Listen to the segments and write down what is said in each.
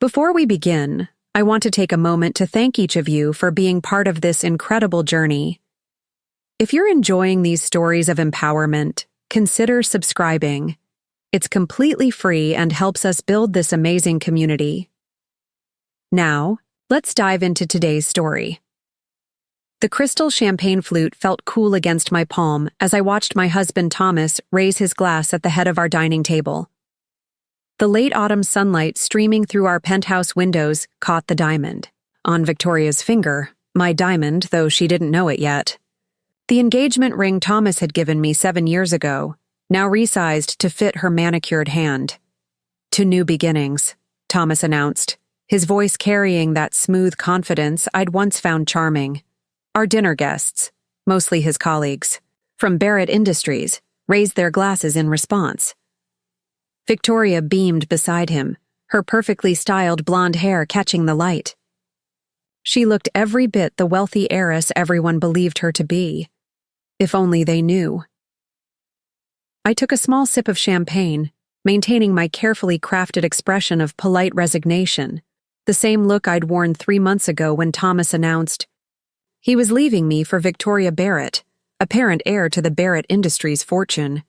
Before we begin, I want to take a moment to thank each of you for being part of this incredible journey. If you're enjoying these stories of empowerment, consider subscribing. It's completely free and helps us build this amazing community. Now, let's dive into today's story. The crystal champagne flute felt cool against my palm as I watched my husband Thomas raise his glass at the head of our dining table. The late autumn sunlight streaming through our penthouse windows caught the diamond. On Victoria's finger, my diamond, though she didn't know it yet. The engagement ring Thomas had given me 7 years ago, now resized to fit her manicured hand. "To new beginnings," Thomas announced, his voice carrying that smooth confidence I'd once found charming. Our dinner guests, mostly his colleagues, from Barrett Industries, raised their glasses in response. Victoria beamed beside him, her perfectly styled blonde hair catching the light. She looked every bit the wealthy heiress everyone believed her to be. If only they knew. I took a small sip of champagne, maintaining my carefully crafted expression of polite resignation, the same look I'd worn 3 months ago when Thomas announced he was leaving me for Victoria Barrett, apparent heir to the Barrett Industries fortune.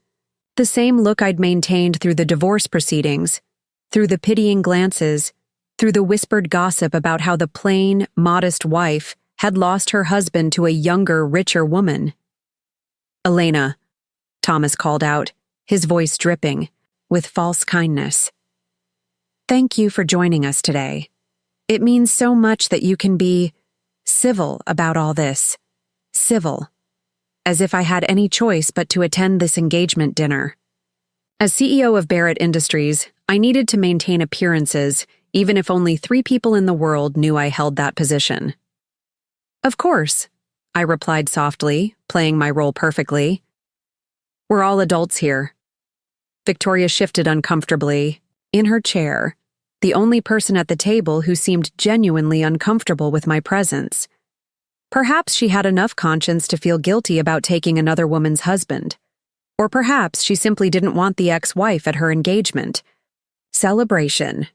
The same look I'd maintained through the divorce proceedings, through the pitying glances, through the whispered gossip about how the plain, modest wife had lost her husband to a younger, richer woman. "Elena," Thomas called out, his voice dripping, with false kindness. "Thank you for joining us today. It means so much that you can be civil about all this. Civil. As if I had any choice but to attend this engagement dinner. As CEO of Barrett Industries, I needed to maintain appearances, even if only 3 people in the world knew I held that position." "Of course," I replied softly, playing my role perfectly. "We're all adults here." Victoria shifted uncomfortably, in her chair, the only person at the table who seemed genuinely uncomfortable with my presence. Perhaps she had enough conscience to feel guilty about taking another woman's husband. Or perhaps she simply didn't want the ex-wife at her engagement. Celebration.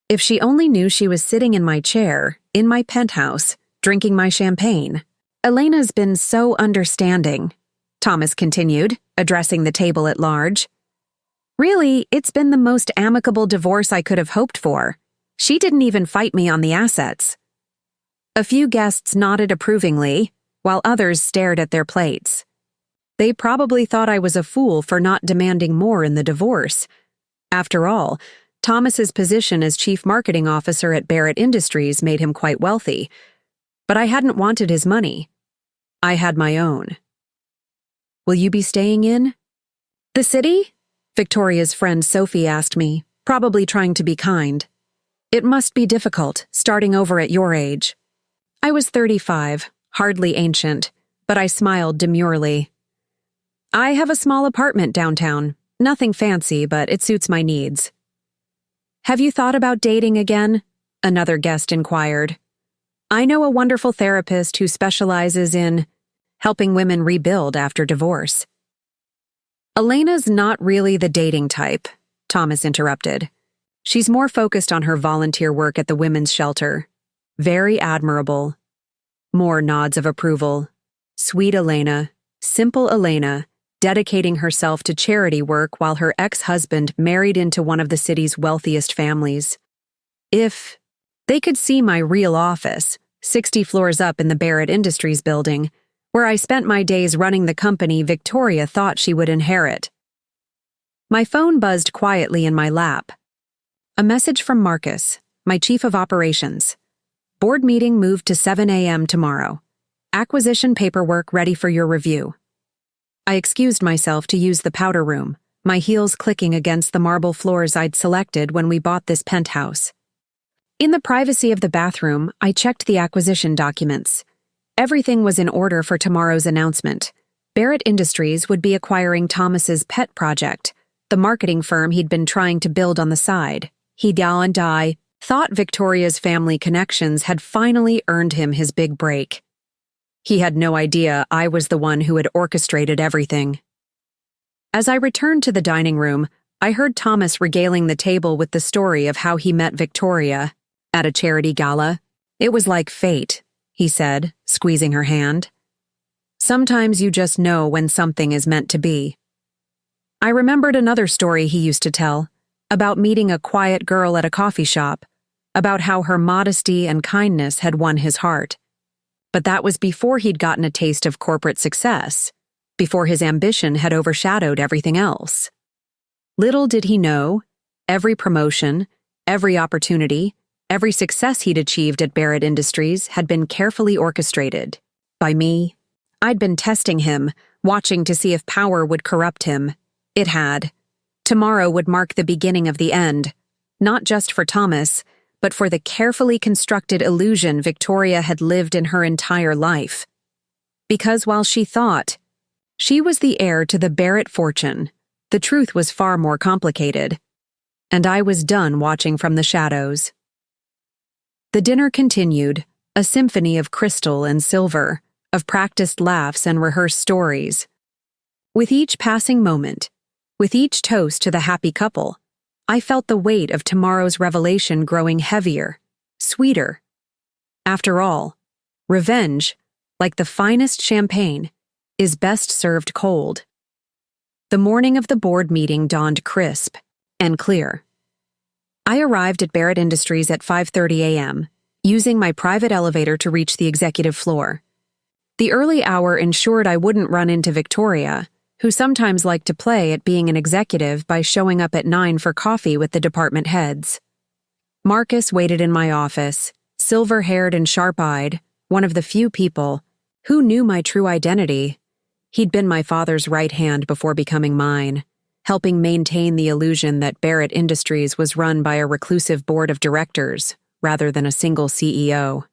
If she only knew she was sitting in my chair, in my penthouse, drinking my champagne. "Elena's been so understanding," Thomas continued, addressing the table at large. "Really, it's been the most amicable divorce I could have hoped for. She didn't even fight me on the assets." A few guests nodded approvingly, while others stared at their plates. They probably thought I was a fool for not demanding more in the divorce. After all, Thomas's position as chief marketing officer at Barrett Industries made him quite wealthy. But I hadn't wanted his money. I had my own. "Will you be staying in?" "The city?" Victoria's friend Sophie asked me, probably trying to be kind. "It must be difficult, starting over at your age." I was 35, hardly ancient, but I smiled demurely. "I have a small apartment downtown. Nothing fancy, but it suits my needs." "Have you thought about dating again?" another guest inquired. "I know a wonderful therapist who specializes in helping women rebuild after divorce." "Elena's not really the dating type," Thomas interrupted. "She's more focused on her volunteer work at the women's shelter. Very admirable." More nods of approval. Sweet Elena, simple Elena, dedicating herself to charity work while her ex-husband married into one of the city's wealthiest families. If they could see my real office, 60 floors up in the Barrett Industries building, where I spent my days running the company Victoria thought she would inherit. My phone buzzed quietly in my lap. A message from Marcus, my chief of operations. "Board meeting moved to 7 a.m. tomorrow. Acquisition paperwork ready for your review." I excused myself to use the powder room, my heels clicking against the marble floors I'd selected when we bought this penthouse. In the privacy of the bathroom, I checked the acquisition documents. Everything was in order for tomorrow's announcement. Barrett Industries would be acquiring Thomas's pet project, the marketing firm he'd been trying to build on the side. And I thought Victoria's family connections had finally earned him his big break. He had no idea I was the one who had orchestrated everything. As I returned to the dining room, I heard Thomas regaling the table with the story of how he met Victoria at a charity gala. It was like fate, he said, squeezing her hand. Sometimes you just know when something is meant to be. I remembered another story he used to tell, about meeting a quiet girl at a coffee shop, about how her modesty and kindness had won his heart. But that was before he'd gotten a taste of corporate success, before his ambition had overshadowed everything else. Little did he know, every promotion, every opportunity, every success he'd achieved at Barrett Industries had been carefully orchestrated. By me. I'd been testing him, watching to see if power would corrupt him. It had. Tomorrow would mark the beginning of the end, not just for Thomas, but for the carefully constructed illusion Victoria had lived in her entire life. Because while she thought she was the heir to the Barrett fortune, the truth was far more complicated. And I was done watching from the shadows. The dinner continued, a symphony of crystal and silver, of practiced laughs and rehearsed stories. With each passing moment, with each toast to the happy couple, I felt the weight of tomorrow's revelation growing heavier, sweeter. After all, revenge, like the finest champagne, is best served cold. The morning of the board meeting dawned crisp and clear. I arrived at Barrett Industries at 5:30 a.m., using my private elevator to reach the executive floor. The early hour ensured I wouldn't run into Victoria, who sometimes liked to play at being an executive by showing up at 9 for coffee with the department heads. Marcus waited in my office, silver-haired and sharp-eyed, one of the few people who knew my true identity. He'd been my father's right hand before becoming mine, helping maintain the illusion that Barrett Industries was run by a reclusive board of directors rather than a single CEO.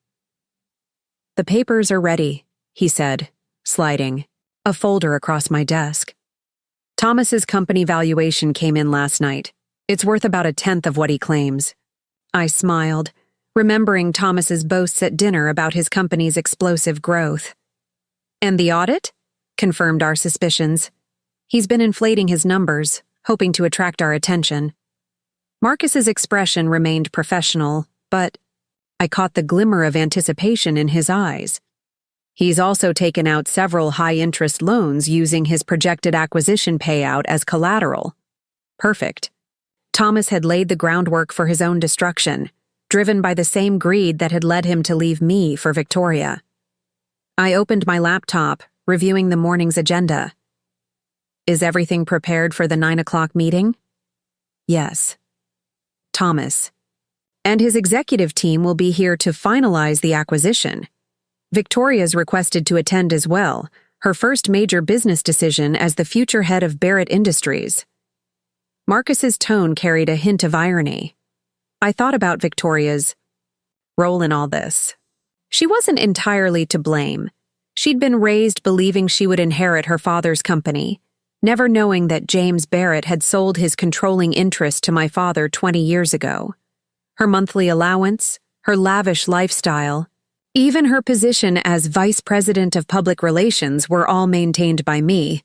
"The papers are ready," he said, sliding a folder across my desk. "Thomas's company valuation came in last night. It's worth about 1/10 of what he claims." I smiled, remembering Thomas's boasts at dinner about his company's explosive growth. "And the audit?" Confirmed our suspicions. "He's been inflating his numbers, hoping to attract our attention." Marcus's expression remained professional, but I caught the glimmer of anticipation in his eyes. "He's also taken out several high-interest loans using his projected acquisition payout as collateral." Perfect. Thomas had laid the groundwork for his own destruction, driven by the same greed that had led him to leave me for Victoria. I opened my laptop, reviewing the morning's agenda. "Is everything prepared for the 9 o'clock meeting?" "Yes." "Thomas. And his executive team will be here to finalize the acquisition. Victoria's requested to attend as well, her first major business decision as the future head of Barrett Industries." Marcus's tone carried a hint of irony. I thought about Victoria's role in all this. She wasn't entirely to blame. She'd been raised believing she would inherit her father's company, never knowing that James Barrett had sold his controlling interest to my father 20 years ago. Her monthly allowance, her lavish lifestyle, even her position as Vice President of Public Relations were all maintained by me,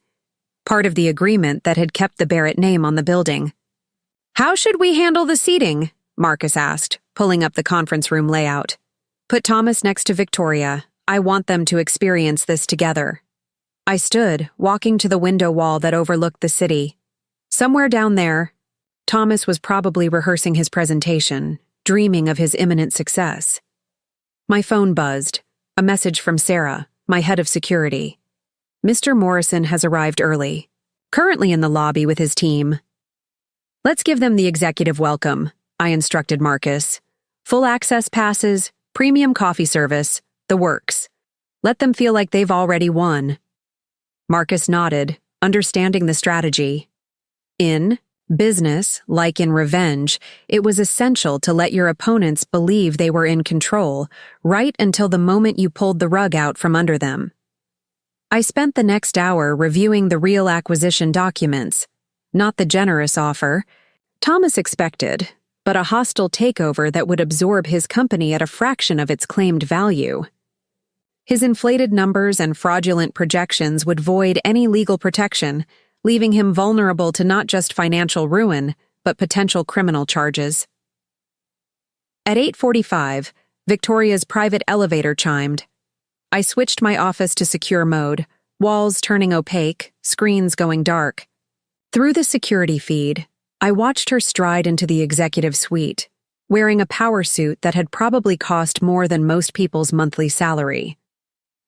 part of the agreement that had kept the Barrett name on the building. "How should we handle the seating?" Marcus asked, pulling up the conference room layout. "Put Thomas next to Victoria. I want them to experience this together." I stood, walking to the window wall that overlooked the city. Somewhere down there, Thomas was probably rehearsing his presentation, dreaming of his imminent success. My phone buzzed, a message from Sarah, my head of security. "Mr. Morrison has arrived early, currently in the lobby with his team." "Let's give them the executive welcome," I instructed Marcus. "Full access passes, premium coffee service, the works. Let them feel like they've already won." Marcus nodded, understanding the strategy. In business, like in revenge, it was essential to let your opponents believe they were in control, right until the moment you pulled the rug out from under them. I spent the next hour reviewing the real acquisition documents, not the generous offer Thomas expected, but a hostile takeover that would absorb his company at a fraction of its claimed value. His inflated numbers and fraudulent projections would void any legal protection, leaving him vulnerable to not just financial ruin, but potential criminal charges. At 8:45, Victoria's private elevator chimed. I switched my office to secure mode, walls turning opaque, screens going dark. Through the security feed, I watched her stride into the executive suite, wearing a power suit that had probably cost more than most people's monthly salary.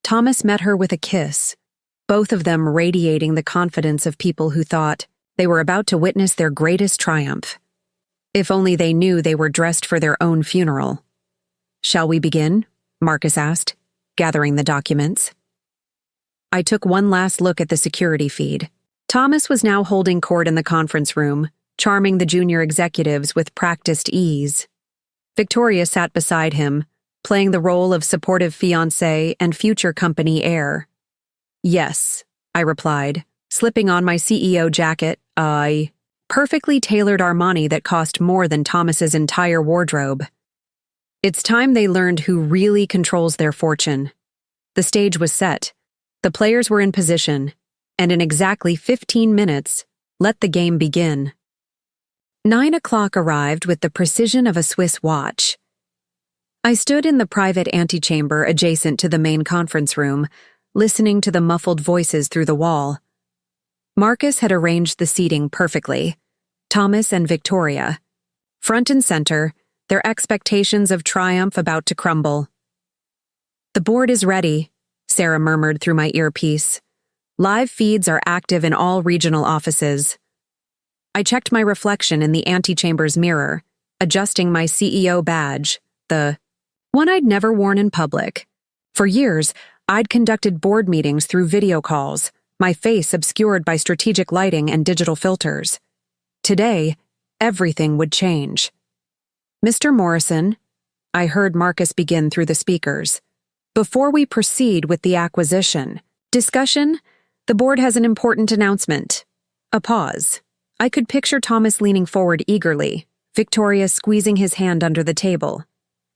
Thomas met her with a kiss, both of them radiating the confidence of people who thought they were about to witness their greatest triumph. If only they knew they were dressed for their own funeral. "Shall we begin?" Marcus asked, gathering the documents. I took one last look at the security feed. Thomas was now holding court in the conference room, charming the junior executives with practiced ease. Victoria sat beside him, playing the role of supportive fiancé and future company heir. "Yes," I replied, slipping on my CEO jacket, perfectly tailored Armani that cost more than Thomas's entire wardrobe. It's time they learned who really controls their fortune. The stage was set, the players were in position, and in exactly 15 minutes, let the game begin. 9 o'clock arrived with the precision of a Swiss watch. I stood in the private antechamber adjacent to the main conference room, listening to the muffled voices through the wall. Marcus had arranged the seating perfectly. Thomas and Victoria. Front and center, their expectations of triumph about to crumble. "The board is ready," Sarah murmured through my earpiece. "Live feeds are active in all regional offices." I checked my reflection in the antechamber's mirror, adjusting my CEO badge, the one I'd never worn in public. For years, I'd conducted board meetings through video calls, my face obscured by strategic lighting and digital filters. Today, everything would change. "Mr. Morrison," I heard Marcus begin through the speakers. "Before we proceed with the acquisition discussion, the board has an important announcement." A pause. I could picture Thomas leaning forward eagerly, Victoria squeezing his hand under the table.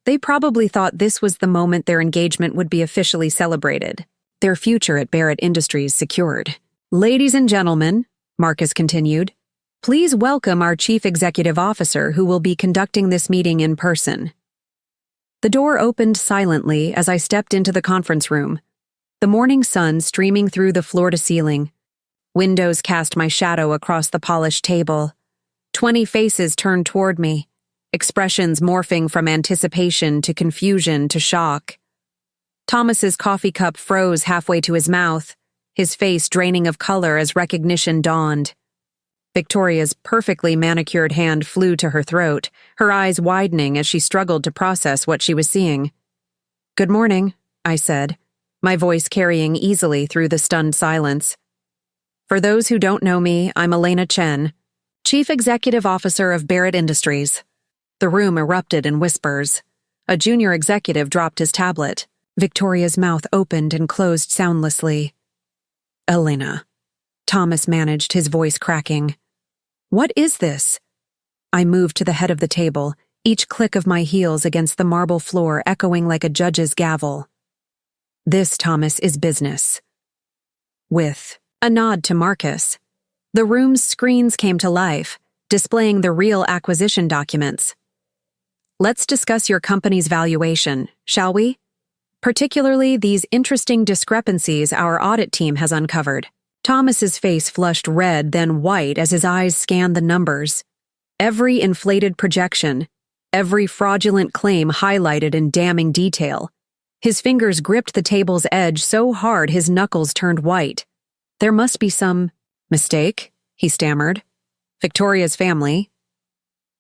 They probably thought this was the moment their engagement would be officially celebrated, their future at Barrett Industries secured. "Ladies and gentlemen," Marcus continued, "please welcome our Chief Executive Officer who will be conducting this meeting in person." The door opened silently as I stepped into the conference room, the morning sun streaming through the floor-to-ceiling. Windows cast my shadow across the polished table. 20 faces turned toward me, expressions morphing from anticipation to confusion to shock. Thomas's coffee cup froze halfway to his mouth, his face draining of color as recognition dawned. Victoria's perfectly manicured hand flew to her throat, her eyes widening as she struggled to process what she was seeing. "Good morning," I said, my voice carrying easily through the stunned silence. "For those who don't know me, I'm Elena Chen, Chief Executive Officer of Barrett Industries." The room erupted in whispers. A junior executive dropped his tablet. Victoria's mouth opened and closed soundlessly. "Elena," Thomas managed, his voice cracking. "What is this?" I moved to the head of the table, each click of my heels against the marble floor echoing like a judge's gavel. "This, Thomas, is business." With a nod to Marcus, the room's screens came to life, displaying the real acquisition documents. "Let's discuss your company's valuation, shall we? Particularly these interesting discrepancies our audit team has uncovered." Thomas's face flushed red, then white as his eyes scanned the numbers. Every inflated projection, every fraudulent claim highlighted in damning detail. His fingers gripped the table's edge so hard his knuckles turned white. "There must be some mistake," he stammered. "Victoria's family."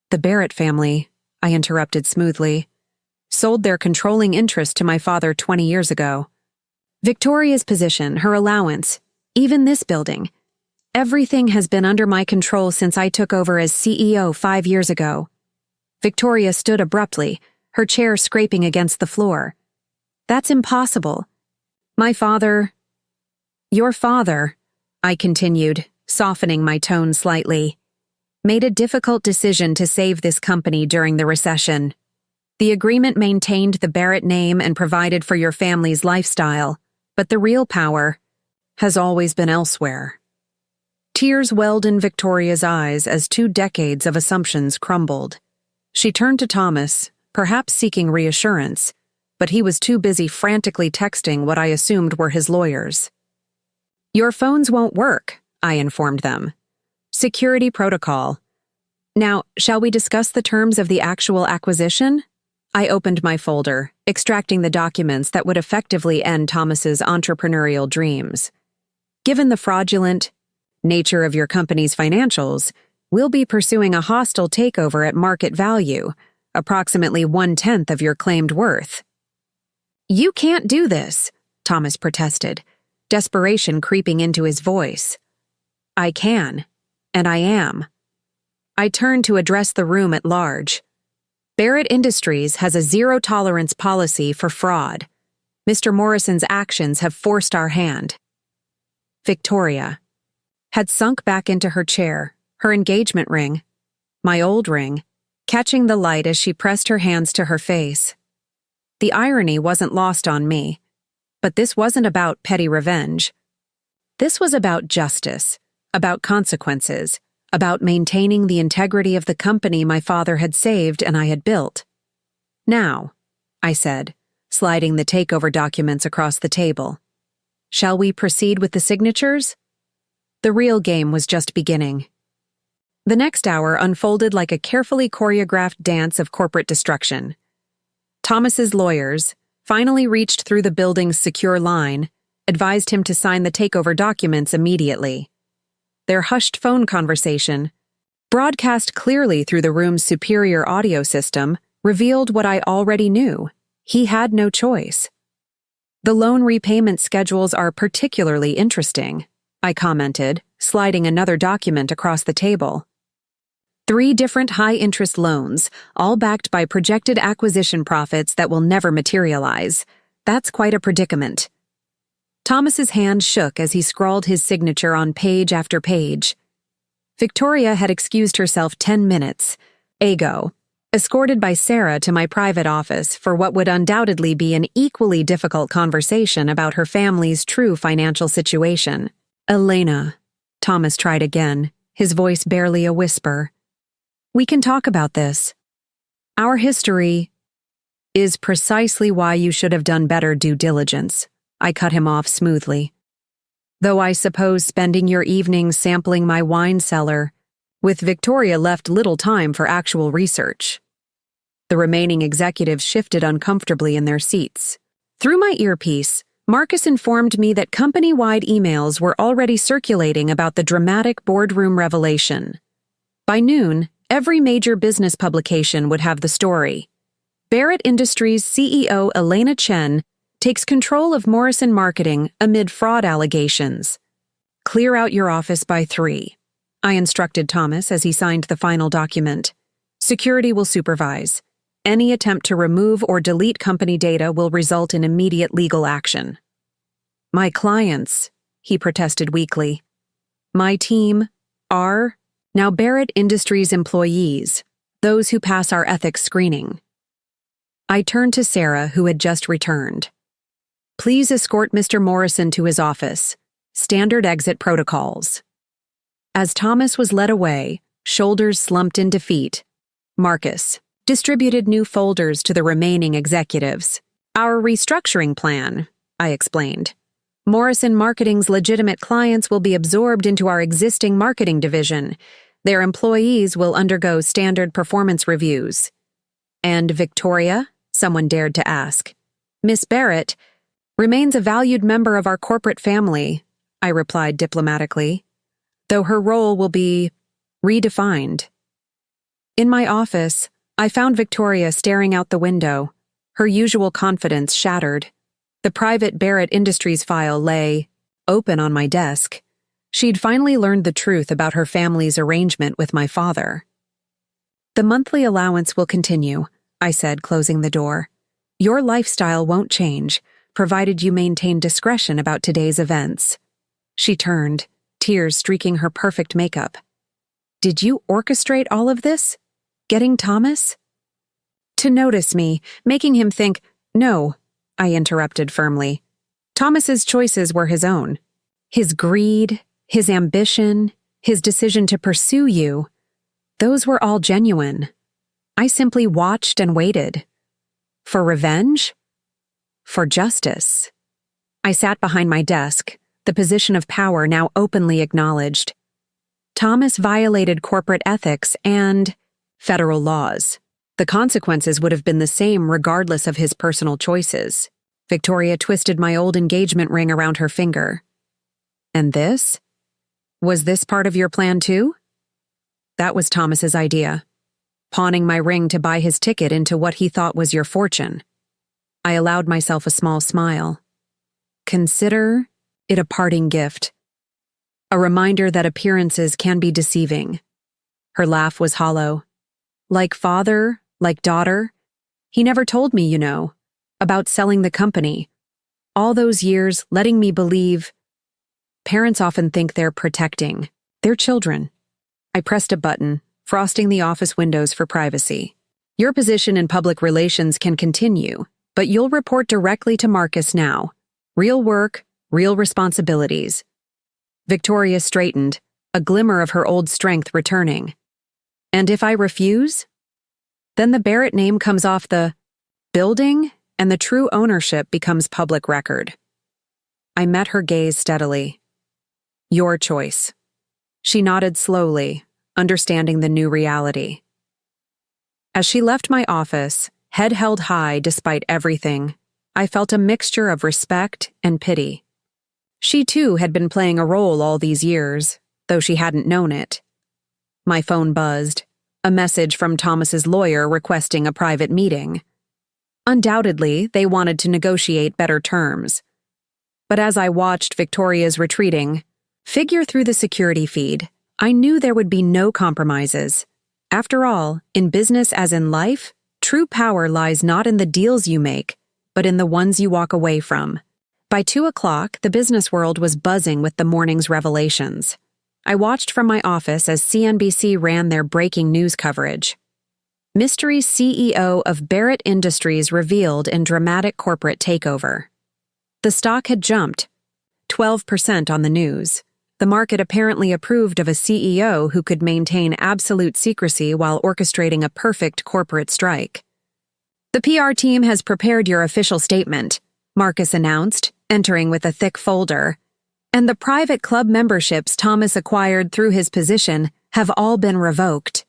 "The Barrett family," I interrupted smoothly, "sold their controlling interest to my father 20 years ago. Victoria's position, her allowance, even this building. Everything has been under my control since I took over as CEO 5 years ago." Victoria stood abruptly, her chair scraping against the floor. "That's impossible. My father—" "Your father," I continued, softening my tone slightly, "made a difficult decision to save this company during the recession. The agreement maintained the Barrett name and provided for your family's lifestyle, but the real power has always been elsewhere." Tears welled in Victoria's eyes as 2 decades of assumptions crumbled. She turned to Thomas, perhaps seeking reassurance, but he was too busy frantically texting what I assumed were his lawyers. "Your phones won't work," I informed them. "Security protocol. Now, shall we discuss the terms of the actual acquisition?" I opened my folder, extracting the documents that would effectively end Thomas's entrepreneurial dreams. "Given the fraudulent nature of your company's financials, we'll be pursuing a hostile takeover at market value, approximately 1/10 of your claimed worth." "You can't do this," Thomas protested, desperation creeping into his voice. "I can, and I am." I turned to address the room at large. "Barrett Industries has a zero-tolerance policy for fraud. Mr. Morrison's actions have forced our hand." Victoria had sunk back into her chair, her engagement ring, my old ring, catching the light as she pressed her hands to her face. The irony wasn't lost on me, but this wasn't about petty revenge. This was about justice, about consequences, about maintaining the integrity of the company my father had saved and I had built. "Now," I said, sliding the takeover documents across the table, "shall we proceed with the signatures?" The real game was just beginning. The next hour unfolded like a carefully choreographed dance of corporate destruction. Thomas's lawyers, finally reached through the building's secure line, advised him to sign the takeover documents immediately. Their hushed phone conversation, broadcast clearly through the room's superior audio system, revealed what I already knew. He had no choice. "The loan repayment schedules are particularly interesting," I commented, sliding another document across the table. 3 different high-interest loans, all backed by projected acquisition profits that will never materialize. That's quite a predicament. Thomas's hand shook as he scrawled his signature on page after page. Victoria had excused herself 10 minutes, ago, escorted by Sarah to my private office for what would undoubtedly be an equally difficult conversation about her family's true financial situation. "Elena," Thomas tried again, his voice barely a whisper. "We can talk about this. Our history is precisely why you should have done better due diligence." I cut him off smoothly. "Though I suppose spending your evenings sampling my wine cellar, with Victoria left little time for actual research." The remaining executives shifted uncomfortably in their seats. Through my earpiece, Marcus informed me that company-wide emails were already circulating about the dramatic boardroom revelation. By noon, every major business publication would have the story. Barrett Industries CEO Elena Chen takes control of Morrison Marketing amid fraud allegations. "Clear out your office by 3, I instructed Thomas as he signed the final document. "Security will supervise. Any attempt to remove or delete company data will result in immediate legal action." "My clients," he protested weakly. "My team are now Barrett Industries employees, those who pass our ethics screening." I turned to Sarah, who had just returned. "Please escort Mr. Morrison to his office. Standard exit protocols." As Thomas was led away, shoulders slumped in defeat, Marcus distributed new folders to the remaining executives. "Our restructuring plan," I explained. "Morrison Marketing's legitimate clients will be absorbed into our existing marketing division. Their employees will undergo standard performance reviews." "And Victoria?" someone dared to ask. "Miss Barrett remains a valued member of our corporate family," I replied diplomatically, "though her role will be redefined." In my office, I found Victoria staring out the window, her usual confidence shattered. The private Barrett Industries file lay open on my desk. She'd finally learned the truth about her family's arrangement with my father. "The monthly allowance will continue," I said, closing the door. "Your lifestyle won't change, provided you maintain discretion about today's events." She turned, tears streaking her perfect makeup. "Did you orchestrate all of this? Getting Thomas?" "To notice me, making him think—" "No," I interrupted firmly. "Thomas's choices were his own. His greed, his ambition, his decision to pursue you, those were all genuine. I simply watched and waited. For revenge? For justice. I sat behind my desk, the position of power now openly acknowledged. Thomas violated corporate ethics and federal laws. The consequences would have been the same regardless of his personal choices. Victoria twisted my old engagement ring around her finger. And this? Was this part of your plan too? That was Thomas's idea. Pawning my ring to buy his ticket into what he thought was your fortune. I allowed myself a small smile. Consider it a parting gift. A reminder that appearances can be deceiving. Her laugh was hollow. Like father, like daughter. He never told me, about selling the company. All those years letting me believe. Parents often think they're protecting their children. I pressed a button, frosting the office windows for privacy. Your position in public relations can continue, but you'll report directly to Marcus now. Real work, real responsibilities. Victoria straightened, a glimmer of her old strength returning. And if I refuse? Then the Barrett name comes off the building and the true ownership becomes public record. I met her gaze steadily. Your choice. She nodded slowly, understanding the new reality. As she left my office, head held high despite everything, I felt a mixture of respect and pity. She too had been playing a role all these years, though she hadn't known it. My phone buzzed, a message from Thomas's lawyer requesting a private meeting. Undoubtedly, they wanted to negotiate better terms. But as I watched Victoria's retreating figure through the security feed, I knew there would be no compromises. After all, in business as in life, true power lies not in the deals you make, but in the ones you walk away from. By 2 o'clock, the business world was buzzing with the morning's revelations. I watched from my office as CNBC ran their breaking news coverage. Mystery CEO of Barrett Industries revealed in dramatic corporate takeover. The stock had jumped 12% on the news. The market apparently approved of a CEO who could maintain absolute secrecy while orchestrating a perfect corporate strike. The PR team has prepared your official statement, Marcus announced, entering with a thick folder. And the private club memberships Thomas acquired through his position have all been revoked.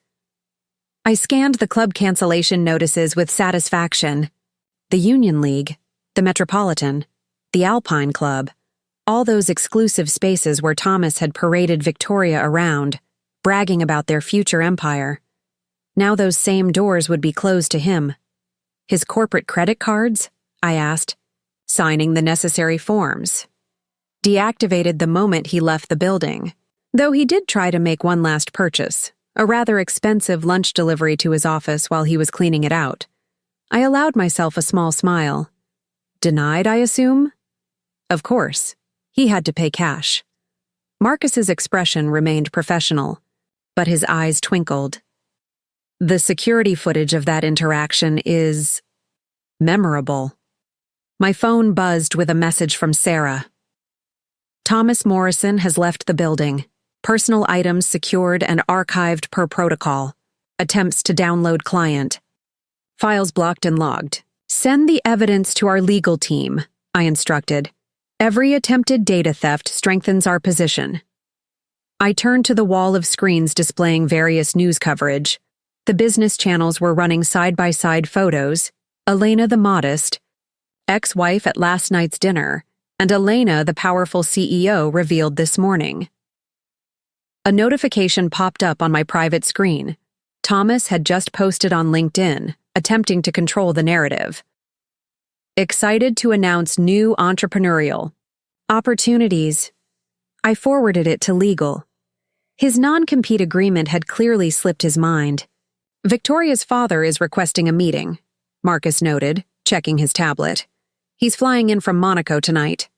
I scanned the club cancellation notices with satisfaction. The Union League, the Metropolitan, the Alpine Club, all those exclusive spaces where Thomas had paraded Victoria around, bragging about their future empire. Now those same doors would be closed to him. His corporate credit cards? I asked, signing the necessary forms. Deactivated the moment he left the building, though he did try to make one last purchase, a rather expensive lunch delivery to his office while he was cleaning it out. I allowed myself a small smile. Denied, I assume? Of course. He had to pay cash. Marcus's expression remained professional, but his eyes twinkled. The security footage of that interaction is memorable. My phone buzzed with a message from Sarah. Thomas Morrison has left the building. Personal items secured and archived per protocol. Attempts to download client. Files blocked and logged. Send the evidence to our legal team, I instructed. Every attempted data theft strengthens our position. I turned to the wall of screens displaying various news coverage. The business channels were running side-by-side photos. Elena the modest, ex-wife at last night's dinner, and Elena the powerful CEO revealed this morning. A notification popped up on my private screen. Thomas had just posted on LinkedIn, attempting to control the narrative. Excited to announce new entrepreneurial opportunities. I forwarded it to legal. His non-compete agreement had clearly slipped his mind. Victoria's father is requesting a meeting, Marcus noted, checking his tablet. He's flying in from Monaco tonight.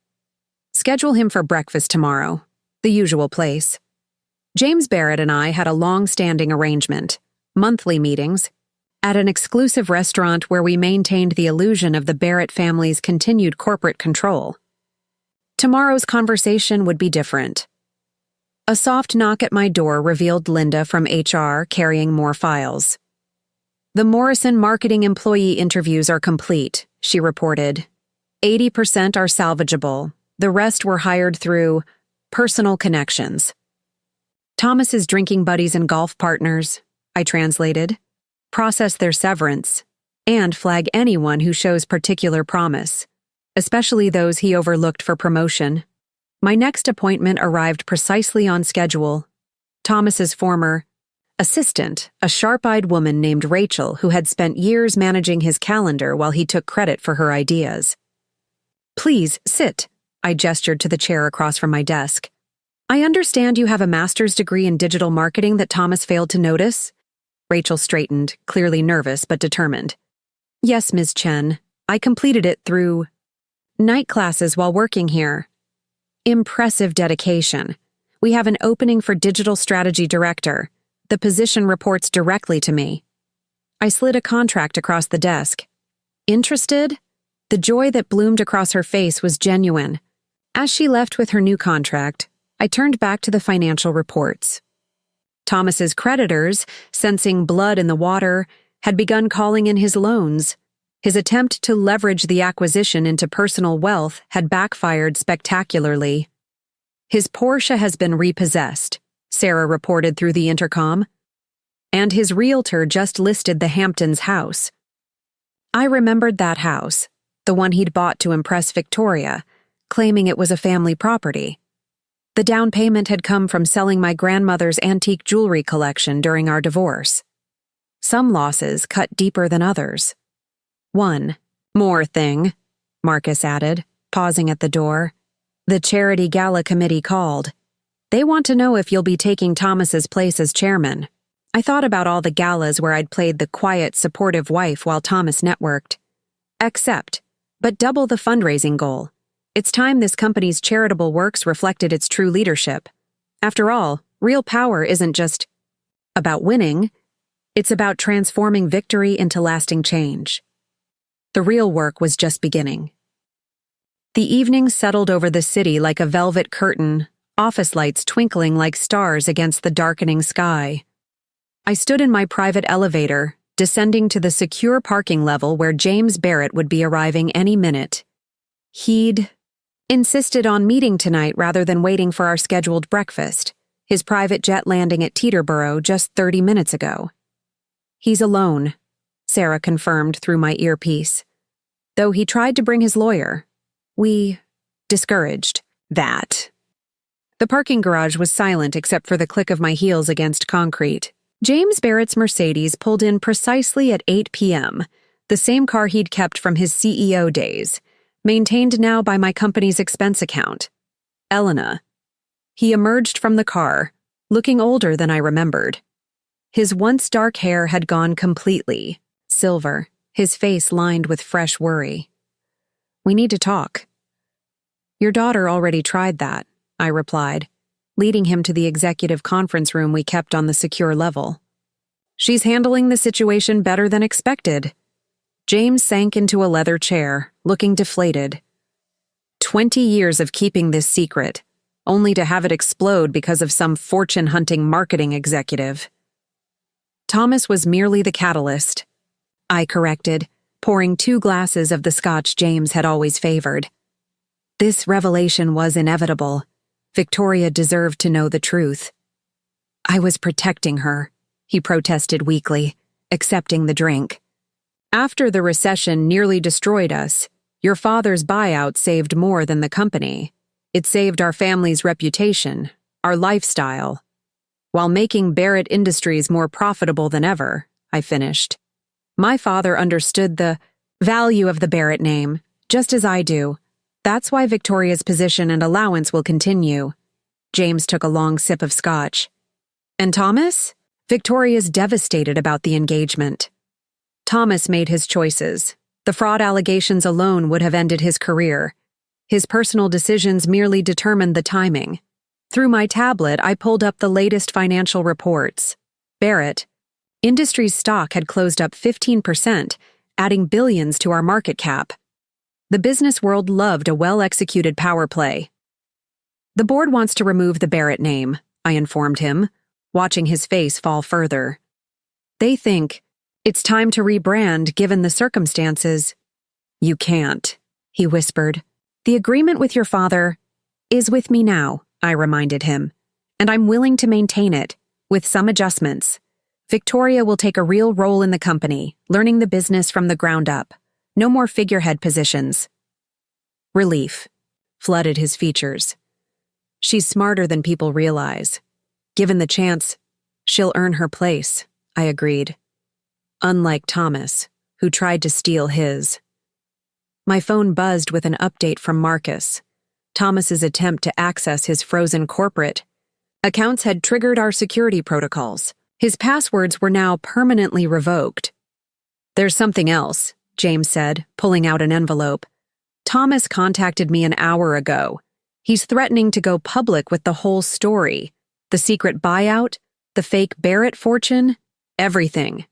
Schedule him for breakfast tomorrow, the usual place. James Barrett and I had a long-standing arrangement, monthly meetings, at an exclusive restaurant where we maintained the illusion of the Barrett family's continued corporate control. Tomorrow's conversation would be different. A soft knock at my door revealed Linda from HR carrying more files. "The Morrison marketing employee interviews are complete," she reported. 80% are salvageable. The rest were hired through personal connections. "Thomas's drinking buddies and golf partners," I translated. "Process their severance and flag anyone who shows particular promise, especially those he overlooked for promotion." My next appointment arrived precisely on schedule. Thomas's former assistant, a sharp-eyed woman named Rachel who had spent years managing his calendar while he took credit for her ideas. "Please, sit," I gestured to the chair across from my desk. "I understand you have a master's degree in digital marketing that Thomas failed to notice?" Rachel straightened, clearly nervous but determined. "Yes, Ms. Chen. I completed it through night classes while working here." "Impressive dedication. We have an opening for digital strategy director. The position reports directly to me." I slid a contract across the desk. "Interested?" The joy that bloomed across her face was genuine. As she left with her new contract, I turned back to the financial reports. Thomas's creditors, sensing blood in the water, had begun calling in his loans. His attempt to leverage the acquisition into personal wealth had backfired spectacularly. "His Porsche has been repossessed," Sarah reported through the intercom. "And his realtor just listed the Hamptons house." I remembered that house, the one he'd bought to impress Victoria, claiming it was a family property. The down payment had come from selling my grandmother's antique jewelry collection during our divorce. Some losses cut deeper than others. "One more thing," Marcus added, pausing at the door. "The charity gala committee called. They want to know if you'll be taking Thomas's place as chairman." I thought about all the galas where I'd played the quiet, supportive wife while Thomas networked. But double the fundraising goal. It's time this company's charitable works reflected its true leadership. After all, real power isn't just about winning, it's about transforming victory into lasting change. The real work was just beginning. The evening settled over the city like a velvet curtain, office lights twinkling like stars against the darkening sky. I stood in my private elevator, descending to the secure parking level where James Barrett would be arriving any minute. He'd insisted on meeting tonight rather than waiting for our scheduled breakfast, his private jet landing at Teterboro just 30 minutes ago. "He's alone," Sarah confirmed through my earpiece. "Though he tried to bring his lawyer. We discouraged that." The parking garage was silent except for the click of my heels against concrete. James Barrett's Mercedes pulled in precisely at 8 p.m., the same car he'd kept from his CEO days, maintained now by my company's expense account. Elena. He emerged from the car, looking older than I remembered. His once dark hair had gone completely silver, his face lined with fresh worry. "We need to talk." "Your daughter already tried that," I replied, leading him to the executive conference room we kept on the secure level. "She's handling the situation better than expected." James sank into a leather chair, looking deflated. 20 years of keeping this secret, only to have it explode because of some fortune-hunting marketing executive. "Thomas was merely the catalyst," I corrected, pouring 2 glasses of the scotch James had always favored. This revelation was inevitable. Victoria deserved to know the truth. "I was protecting her," he protested weakly, accepting the drink. "After the recession nearly destroyed us, your father's buyout saved more than the company. It saved our family's reputation, our lifestyle, while making Barrett Industries more profitable than ever," I finished. "My father understood the value of the Barrett name, just as I do. That's why Victoria's position and allowance will continue." James took a long sip of scotch. "And Thomas? Victoria's devastated about the engagement." "Thomas made his choices. The fraud allegations alone would have ended his career. His personal decisions merely determined the timing." Through my tablet, I pulled up the latest financial reports. Barrett Industries stock had closed up 15%, adding billions to our market cap. The business world loved a well-executed power play. "The board wants to remove the Barrett name," I informed him, watching his face fall further. They think it's time to rebrand given the circumstances. You can't, he whispered. The agreement with your father is with me now, I reminded him, and I'm willing to maintain it, with some adjustments. Victoria will take a real role in the company, learning the business from the ground up. No more figurehead positions. Relief flooded his features. She's smarter than people realize. Given the chance, she'll earn her place, I agreed. Unlike Thomas, who tried to steal his. My phone buzzed with an update from Marcus. Thomas's attempt to access his frozen corporate accounts had triggered our security protocols. His passwords were now permanently revoked. There's something else, James said, pulling out an envelope. Thomas contacted me an hour ago. He's threatening to go public with the whole story. The secret buyout, the fake Barrett fortune, everything.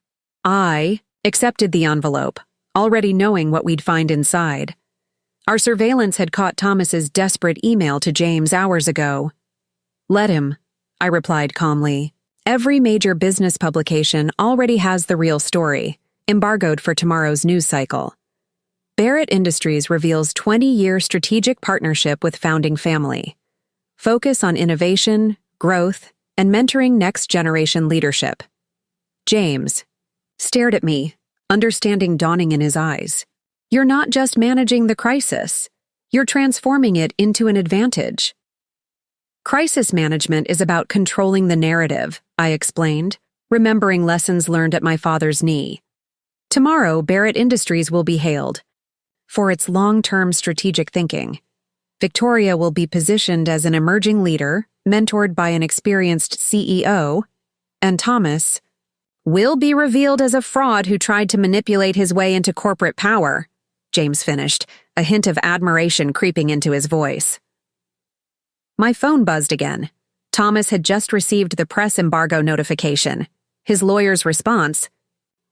I accepted the envelope, already knowing what we'd find inside. Our surveillance had caught Thomas's desperate email to James hours ago. Let him, I replied calmly. Every major business publication already has the real story, embargoed for tomorrow's news cycle. Barrett Industries reveals 20-year strategic partnership with founding family. Focus on innovation, growth, and mentoring next-generation leadership. James stared at me, understanding dawning in his eyes. You're not just managing the crisis. You're transforming it into an advantage. Crisis management is about controlling the narrative, I explained, remembering lessons learned at my father's knee. Tomorrow, Barrett Industries will be hailed for its long-term strategic thinking. Victoria will be positioned as an emerging leader, mentored by an experienced CEO, and Thomas will be revealed as a fraud who tried to manipulate his way into corporate power, James finished, a hint of admiration creeping into his voice. My phone buzzed again. Thomas had just received the press embargo notification. His lawyer's response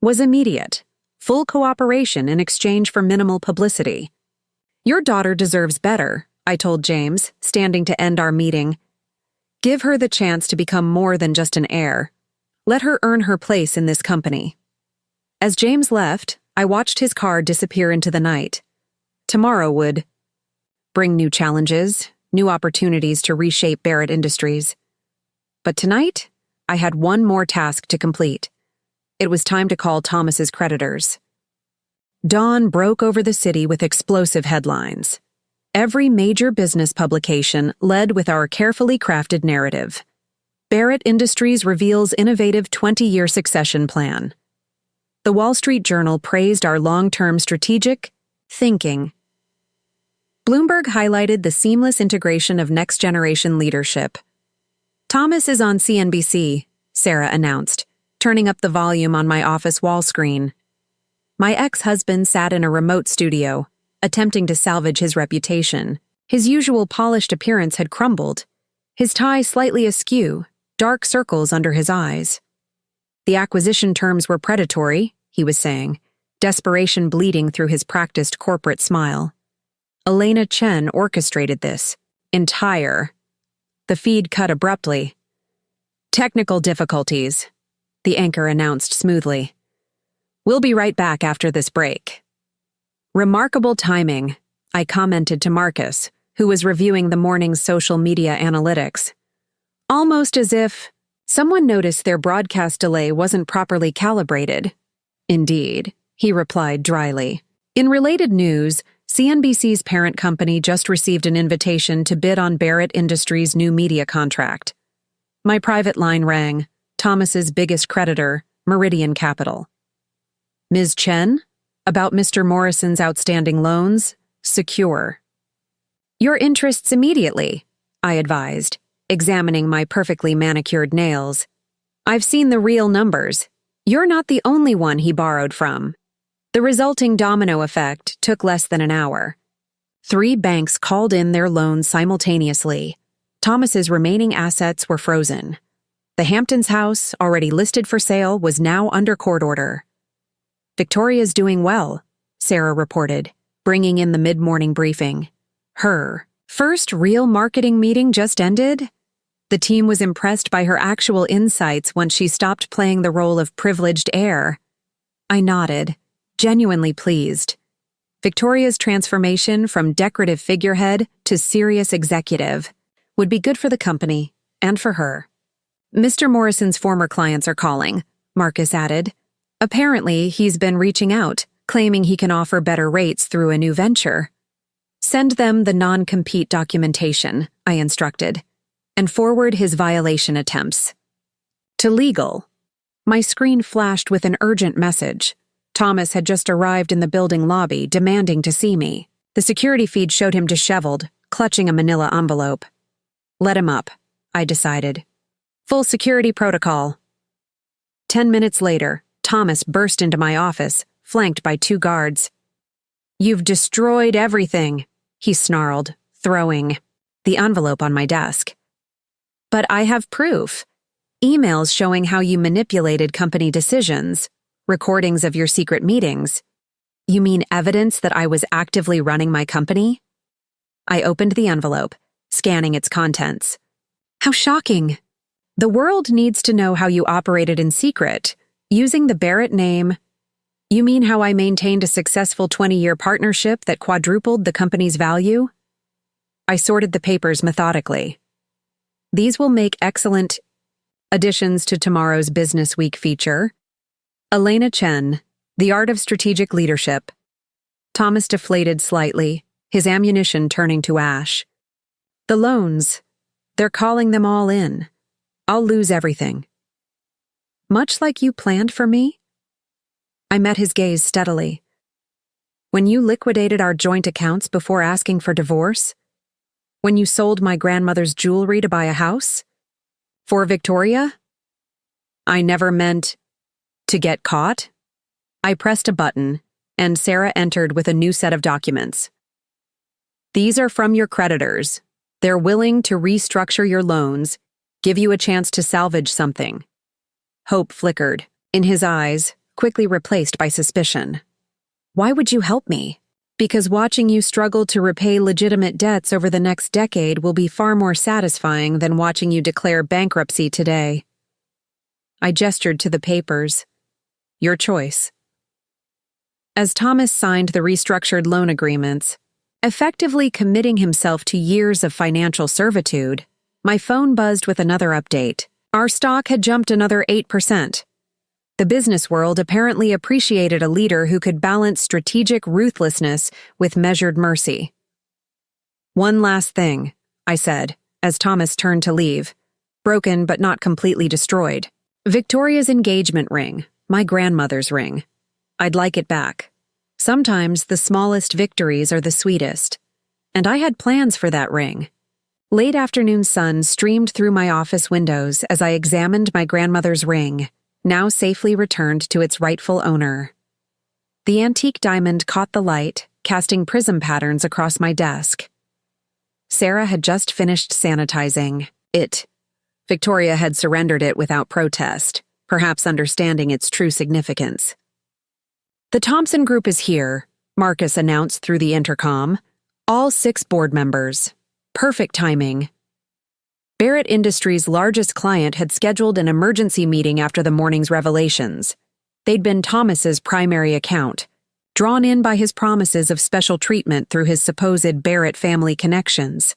was immediate. Full cooperation in exchange for minimal publicity. Your daughter deserves better, I told James, standing to end our meeting. Give her the chance to become more than just an heir. Let her earn her place in this company. As James left, I watched his car disappear into the night. Tomorrow would bring new challenges, new opportunities to reshape Barrett Industries. But tonight, I had one more task to complete. It was time to call Thomas's creditors. Dawn broke over the city with explosive headlines. Every major business publication led with our carefully crafted narrative. Barrett Industries reveals innovative 20-year succession plan. The Wall Street Journal praised our long-term strategic thinking. Bloomberg highlighted the seamless integration of next-generation leadership. Thomas is on CNBC, Sarah announced, turning up the volume on my office wall screen. My ex-husband sat in a remote studio, attempting to salvage his reputation. His usual polished appearance had crumbled, his tie slightly askew, dark circles under his eyes. The acquisition terms were predatory, he was saying, desperation bleeding through his practiced corporate smile. Elena Chen orchestrated this. Entire. The feed cut abruptly. Technical difficulties, the anchor announced smoothly. We'll be right back after this break. Remarkable timing, I commented to Marcus, who was reviewing the morning's social media analytics. Almost as if someone noticed their broadcast delay wasn't properly calibrated. Indeed, he replied dryly. In related news, CNBC's parent company just received an invitation to bid on Barrett Industries' new media contract. My private line rang. Thomas's biggest creditor, Meridian Capital. Ms. Chen? About Mr. Morrison's outstanding loans? Secure. Your interests immediately, I advised, examining my perfectly manicured nails. I've seen the real numbers. You're not the only one he borrowed from. The resulting domino effect took less than an hour. 3 banks called in their loans simultaneously. Thomas's remaining assets were frozen. The Hamptons house, already listed for sale, was now under court order. Victoria's doing well, Sarah reported, bringing in the mid-morning briefing. Her first real marketing meeting just ended? The team was impressed by her actual insights once she stopped playing the role of privileged heir. I nodded, genuinely pleased. Victoria's transformation from decorative figurehead to serious executive would be good for the company and for her. Mr. Morrison's former clients are calling, Marcus added. Apparently, he's been reaching out, claiming he can offer better rates through a new venture. Send them the non-compete documentation, I instructed, and forward his violation attempts. To legal. My screen flashed with an urgent message. Thomas had just arrived in the building lobby, demanding to see me. The security feed showed him disheveled, clutching a manila envelope. Let him up, I decided. Full security protocol. 10 minutes later, Thomas burst into my office, flanked by 2 guards. You've destroyed everything, he snarled, throwing the envelope on my desk. But I have proof. Emails showing how you manipulated company decisions. Recordings of your secret meetings. You mean evidence that I was actively running my company? I opened the envelope, scanning its contents. How shocking. The world needs to know how you operated in secret, using the Barrett name. You mean how I maintained a successful 20-year partnership that quadrupled the company's value? I sorted the papers methodically. These will make excellent additions to tomorrow's Business Week feature. Elena Chen, The Art of Strategic Leadership. Thomas deflated slightly, his ammunition turning to ash. The loans. They're calling them all in. I'll lose everything. Much like you planned for me? I met his gaze steadily. When you liquidated our joint accounts before asking for divorce? When you sold my grandmother's jewelry to buy a house? For Victoria? I never meant to get caught. I pressed a button, and Sarah entered with a new set of documents. These are from your creditors. They're willing to restructure your loans, give you a chance to salvage something. Hope flickered in his eyes, quickly replaced by suspicion. Why would you help me? Because watching you struggle to repay legitimate debts over the next decade will be far more satisfying than watching you declare bankruptcy today. I gestured to the papers. Your choice. As Thomas signed the restructured loan agreements, effectively committing himself to years of financial servitude, my phone buzzed with another update. Our stock had jumped another 8%. The business world apparently appreciated a leader who could balance strategic ruthlessness with measured mercy. One last thing, I said, as Thomas turned to leave, broken but not completely destroyed. Victoria's engagement ring, my grandmother's ring. I'd like it back. Sometimes the smallest victories are the sweetest, and I had plans for that ring. Late afternoon sun streamed through my office windows as I examined my grandmother's ring, now safely returned to its rightful owner. The antique diamond caught the light, casting prism patterns across my desk. Sarah had just finished sanitizing it. Victoria had surrendered it without protest, perhaps understanding its true significance. The Thompson Group is here, Marcus announced through the intercom. All 6 board members. Perfect timing. Barrett Industries' largest client had scheduled an emergency meeting after the morning's revelations. They'd been Thomas's primary account, drawn in by his promises of special treatment through his supposed Barrett family connections.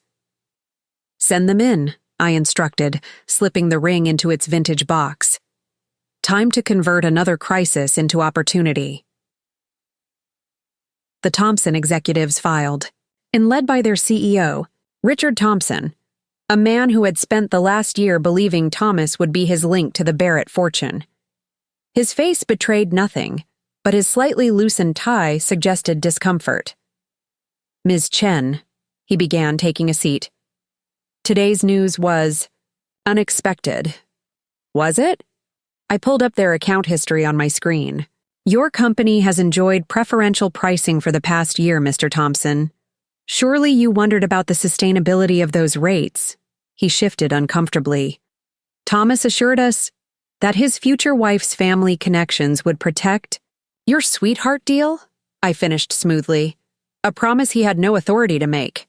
Send them in, I instructed, slipping the ring into its vintage box. Time to convert another crisis into opportunity. The Thompson executives filed, and led by their CEO, Richard Thompson, a man who had spent the last year believing Thomas would be his link to the Barrett fortune. His face betrayed nothing, but his slightly loosened tie suggested discomfort. Ms. Chen, he began, taking a seat. Today's news was unexpected. Was it? I pulled up their account history on my screen. Your company has enjoyed preferential pricing for the past year, Mr. Thompson. Surely you wondered about the sustainability of those rates. He shifted uncomfortably. Thomas assured us that his future wife's family connections would protect your sweetheart deal, I finished smoothly, a promise he had no authority to make.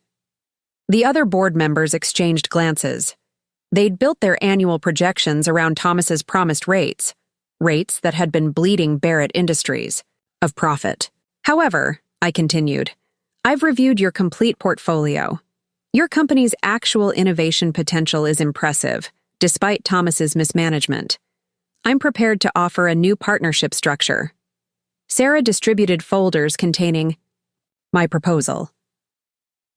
The other board members exchanged glances. They'd built their annual projections around Thomas's promised rates that had been bleeding Barrett Industries, of profit. However, I continued, I've reviewed your complete portfolio. Your company's actual innovation potential is impressive, despite Thomas's mismanagement. I'm prepared to offer a new partnership structure. Sarah distributed folders containing my proposal.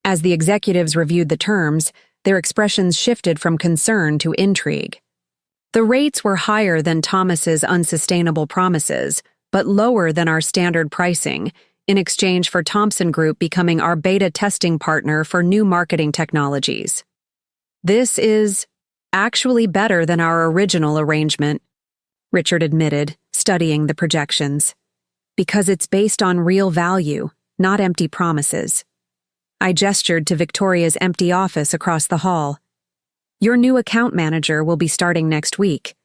As the executives reviewed the terms, their expressions shifted from concern to intrigue. The rates were higher than Thomas's unsustainable promises, but lower than our standard pricing, in exchange for Thompson Group becoming our beta testing partner for new marketing technologies. This is actually better than our original arrangement, Richard admitted, studying the projections. Because it's based on real value, not empty promises. I gestured to Victoria's empty office across the hall. Your new account manager will be starting next week.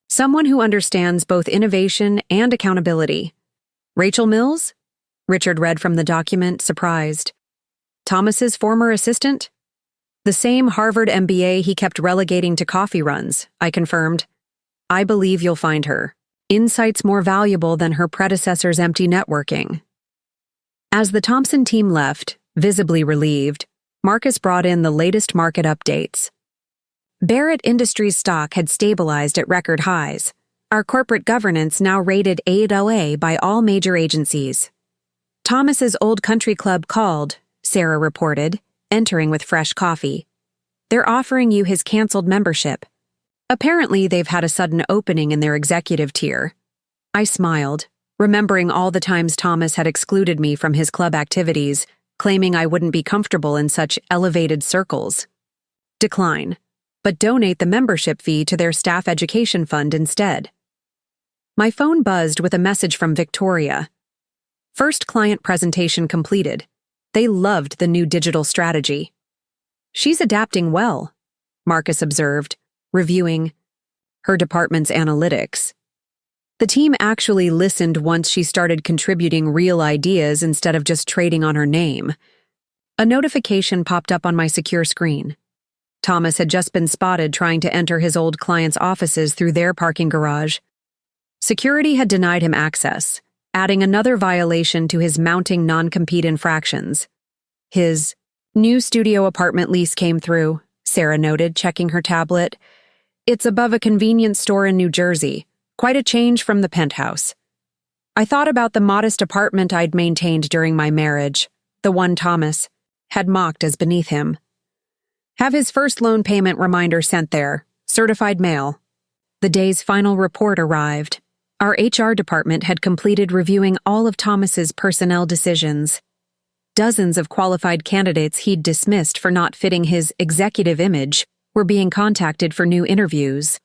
Someone who understands both innovation and accountability. Rachel Mills? Richard read from the document, surprised. Thomas's former assistant? The same Harvard MBA he kept relegating to coffee runs, I confirmed. I believe you'll find her. Insights more valuable than her predecessor's empty networking. As the Thompson team left, visibly relieved, Marcus brought in the latest market updates. Barrett Industries stock had stabilized at record highs. Our corporate governance now rated AA by all major agencies. Thomas's old country club called, Sarah reported, entering with fresh coffee. They're offering you his canceled membership. Apparently, they've had a sudden opening in their executive tier. I smiled, remembering all the times Thomas had excluded me from his club activities, claiming I wouldn't be comfortable in such elevated circles. Decline, but donate the membership fee to their staff education fund instead. My phone buzzed with a message from Victoria. First client presentation completed. They loved the new digital strategy. She's adapting well, Marcus observed, reviewing her department's analytics. The team actually listened once she started contributing real ideas instead of just trading on her name. A notification popped up on my secure screen. Thomas had just been spotted trying to enter his old client's offices through their parking garage. Security had denied him access, adding another violation to his mounting non-compete infractions. His new studio apartment lease came through, Sarah noted, checking her tablet. It's above a convenience store in New Jersey, quite a change from the penthouse. I thought about the modest apartment I'd maintained during my marriage, the one Thomas had mocked as beneath him. Have his first loan payment reminder sent there, certified mail. The day's final report arrived. Our HR department had completed reviewing all of Thomas's personnel decisions. Dozens of qualified candidates he'd dismissed for not fitting his executive image were being contacted for new interviews.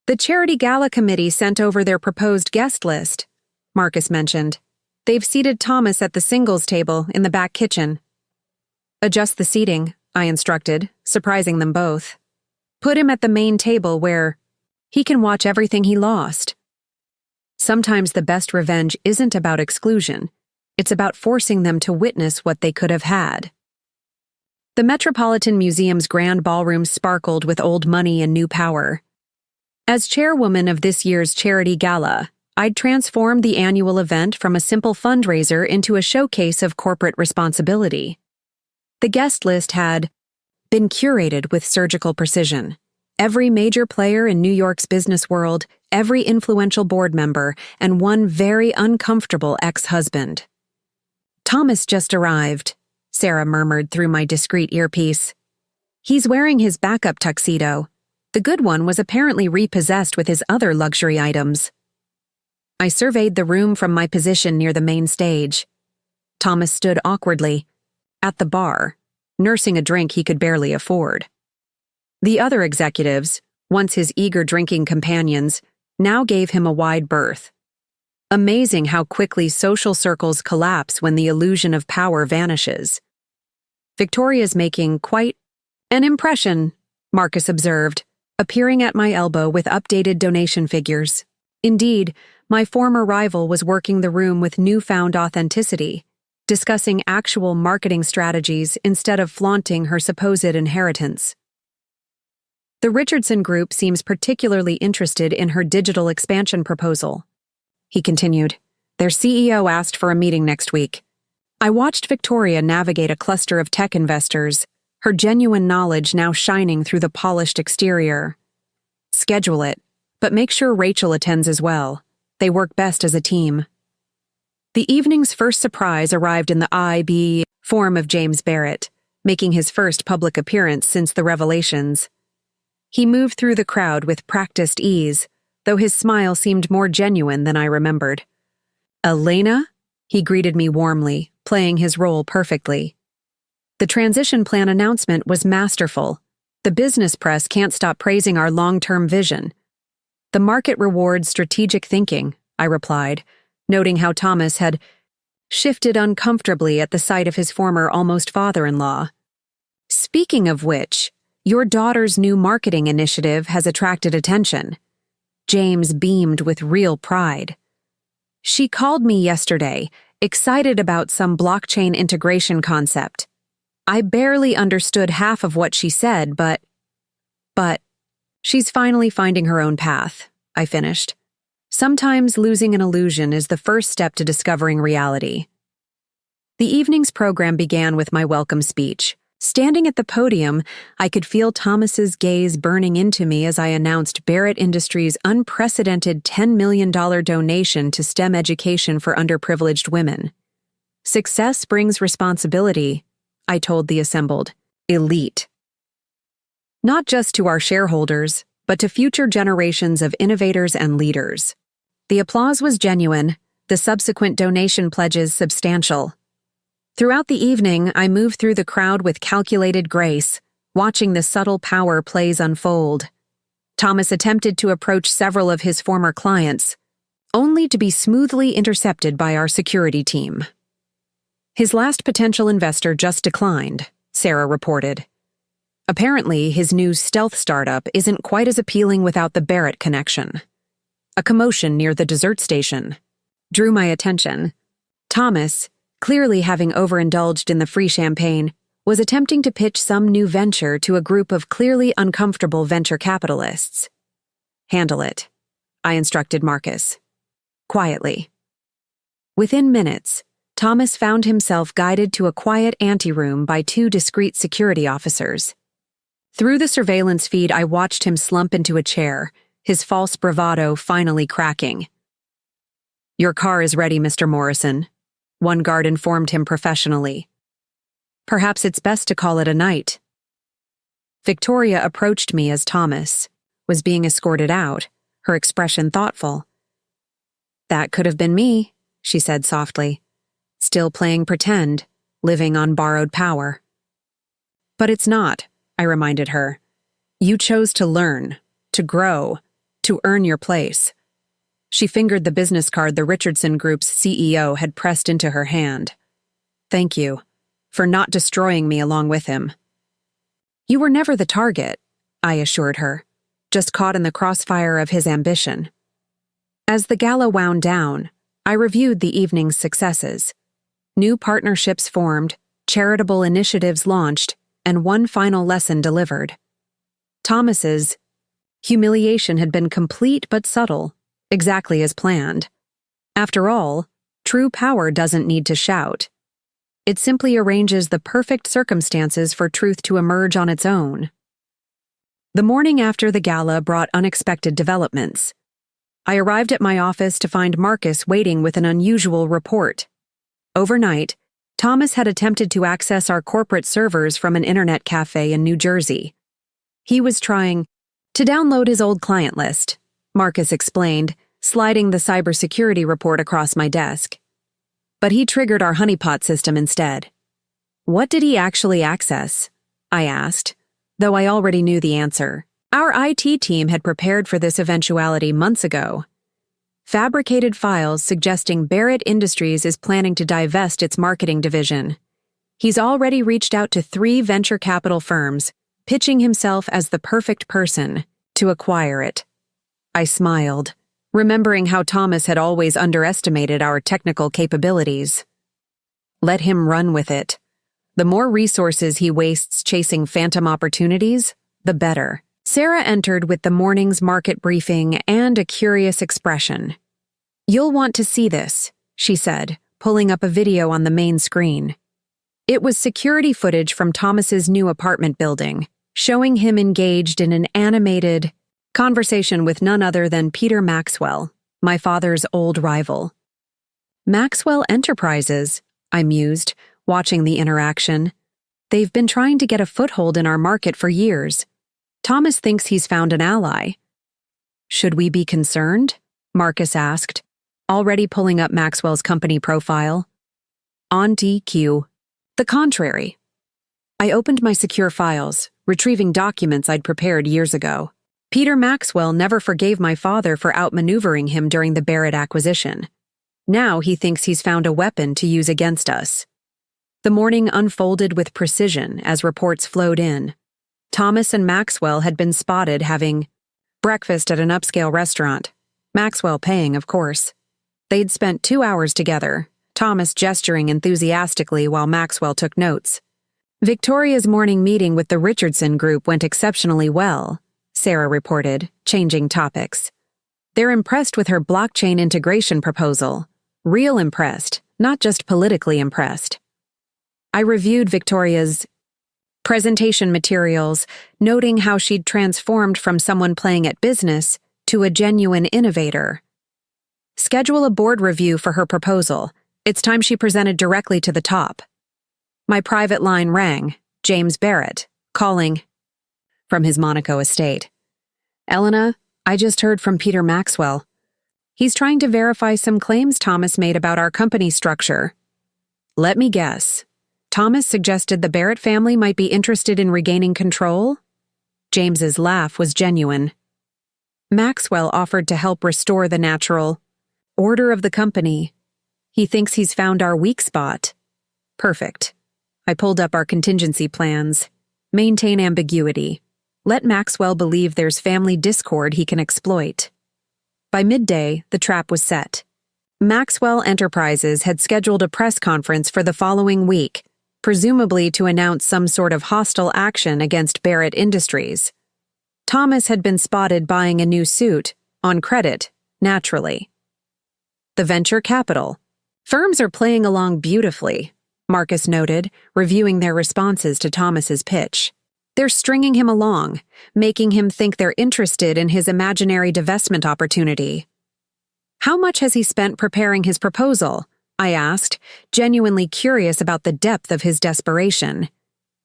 The Charity Gala Committee sent over their proposed guest list, Marcus mentioned. They've seated Thomas at the singles table in the back kitchen. Adjust the seating, I instructed, surprising them both. Put him at the main table where he can watch everything he lost. Sometimes the best revenge isn't about exclusion. It's about forcing them to witness what they could have had. The Metropolitan Museum's grand ballroom sparkled with old money and new power. As chairwoman of this year's charity gala, I'd transformed the annual event from a simple fundraiser into a showcase of corporate responsibility. The guest list had been curated with surgical precision. Every major player in New York's business world, every influential board member, and one very uncomfortable ex-husband. Thomas just arrived, Sarah murmured through my discreet earpiece. He's wearing his backup tuxedo. The good one was apparently repossessed with his other luxury items. I surveyed the room from my position near the main stage. Thomas stood awkwardly, at the bar, nursing a drink he could barely afford. The other executives, once his eager drinking companions, now gave him a wide berth. Amazing how quickly social circles collapse when the illusion of power vanishes. Victoria's making quite an impression, Marcus observed, appearing at my elbow with updated donation figures. Indeed, my former rival was working the room with newfound authenticity, discussing actual marketing strategies instead of flaunting her supposed inheritance. The Richardson Group seems particularly interested in her digital expansion proposal. He continued. Their CEO asked for a meeting next week. I watched Victoria navigate a cluster of tech investors, her genuine knowledge now shining through the polished exterior. Schedule it, but make sure Rachel attends as well. They work best as a team. The evening's first surprise arrived in the IB form of James Barrett, making his first public appearance since the revelations. He moved through the crowd with practiced ease, though his smile seemed more genuine than I remembered. Elena? He greeted me warmly, playing his role perfectly. The transition plan announcement was masterful. The business press can't stop praising our long-term vision. The market rewards strategic thinking, I replied, noting how Thomas had shifted uncomfortably at the sight of his former almost father-in-law. Speaking of which, your daughter's new marketing initiative has attracted attention. James beamed with real pride. She called me yesterday, excited about some blockchain integration concept. I barely understood half of what she said, but she's finally finding her own path, I finished. Sometimes losing an illusion is the first step to discovering reality. The evening's program began with my welcome speech. Standing at the podium, I could feel Thomas's gaze burning into me as I announced Barrett Industries' unprecedented $10 million donation to STEM education for underprivileged women. Success brings responsibility, I told the assembled elite. Not just to our shareholders, but to future generations of innovators and leaders. The applause was genuine, the subsequent donation pledges substantial. Throughout the evening, I moved through the crowd with calculated grace, watching the subtle power plays unfold. Thomas attempted to approach several of his former clients, only to be smoothly intercepted by our security team. His last potential investor just declined, Sarah reported. Apparently, his new stealth startup isn't quite as appealing without the Barrett connection. A commotion near the dessert station drew my attention. Thomas, clearly having overindulged in the free champagne, was attempting to pitch some new venture to a group of clearly uncomfortable venture capitalists. Handle it, I instructed Marcus. Quietly. Within minutes, Thomas found himself guided to a quiet anteroom by two discreet security officers. Through the surveillance feed, I watched him slump into a chair, his false bravado finally cracking. Your car is ready, Mr. Morrison, one guard informed him professionally. Perhaps it's best to call it a night. Victoria approached me as Thomas was being escorted out, her expression thoughtful. That could have been me, she said softly, still playing pretend, living on borrowed power. But it's not, I reminded her. You chose to learn, to grow, to earn your place. She fingered the business card the Richardson Group's CEO had pressed into her hand. Thank you, for not destroying me along with him. You were never the target, I assured her, just caught in the crossfire of his ambition. As the gala wound down, I reviewed the evening's successes. New partnerships formed, charitable initiatives launched, and one final lesson delivered. Thomas's humiliation had been complete but subtle, exactly as planned. After all, true power doesn't need to shout. It simply arranges the perfect circumstances for truth to emerge on its own. The morning after the gala brought unexpected developments. I arrived at my office to find Marcus waiting with an unusual report. Overnight, Thomas had attempted to access our corporate servers from an internet cafe in New Jersey. He was trying to download his old client list, Marcus explained, sliding the cybersecurity report across my desk. But he triggered our honeypot system instead. What did he actually access? I asked, though I already knew the answer. Our IT team had prepared for this eventuality months ago. Fabricated files suggesting Barrett Industries is planning to divest its marketing division. He's already reached out to 3 venture capital firms, pitching himself as the perfect person to acquire it. I smiled, remembering how Thomas had always underestimated our technical capabilities. Let him run with it. The more resources he wastes chasing phantom opportunities, the better. Sarah entered with the morning's market briefing and a curious expression. "You'll want to see this," she said, pulling up a video on the main screen. It was security footage from Thomas's new apartment building, showing him engaged in an animated conversation with none other than Peter Maxwell, my father's old rival. "Maxwell Enterprises," I mused, watching the interaction. "They've been trying to get a foothold in our market for years. Thomas thinks he's found an ally." "Should we be concerned?" Marcus asked, already pulling up Maxwell's company profile. "On DQ. The contrary." I opened my secure files, retrieving documents I'd prepared years ago. Peter Maxwell never forgave my father for outmaneuvering him during the Barrett acquisition. Now he thinks he's found a weapon to use against us. The morning unfolded with precision as reports flowed in. Thomas and Maxwell had been spotted having breakfast at an upscale restaurant, Maxwell paying, of course. They'd spent 2 hours together, Thomas gesturing enthusiastically while Maxwell took notes. "Victoria's morning meeting with the Richardson Group went exceptionally well," Sarah reported, changing topics. "They're impressed with her blockchain integration proposal. Real impressed, not just politically impressed." I reviewed Victoria's presentation materials, noting how she'd transformed from someone playing at business to a genuine innovator. "Schedule a board review for her proposal. It's time she presented directly to the top." My private line rang, James Barrett, calling from his Monaco estate. "Elena, I just heard from Peter Maxwell. He's trying to verify some claims Thomas made about our company structure." "Let me guess. Thomas suggested the Barrett family might be interested in regaining control?" James's laugh was genuine. "Maxwell offered to help restore the natural order of the company. He thinks he's found our weak spot." "Perfect." I pulled up our contingency plans. Maintain ambiguity. Let Maxwell believe there's family discord he can exploit. By midday, the trap was set. Maxwell Enterprises had scheduled a press conference for the following week, presumably to announce some sort of hostile action against Barrett Industries. Thomas had been spotted buying a new suit, on credit, naturally. The venture capital. "Firms are playing along beautifully," Marcus noted, reviewing their responses to Thomas's pitch. "They're stringing him along, making him think they're interested in his imaginary divestment opportunity." "How much has he spent preparing his proposal?" I asked, genuinely curious about the depth of his desperation.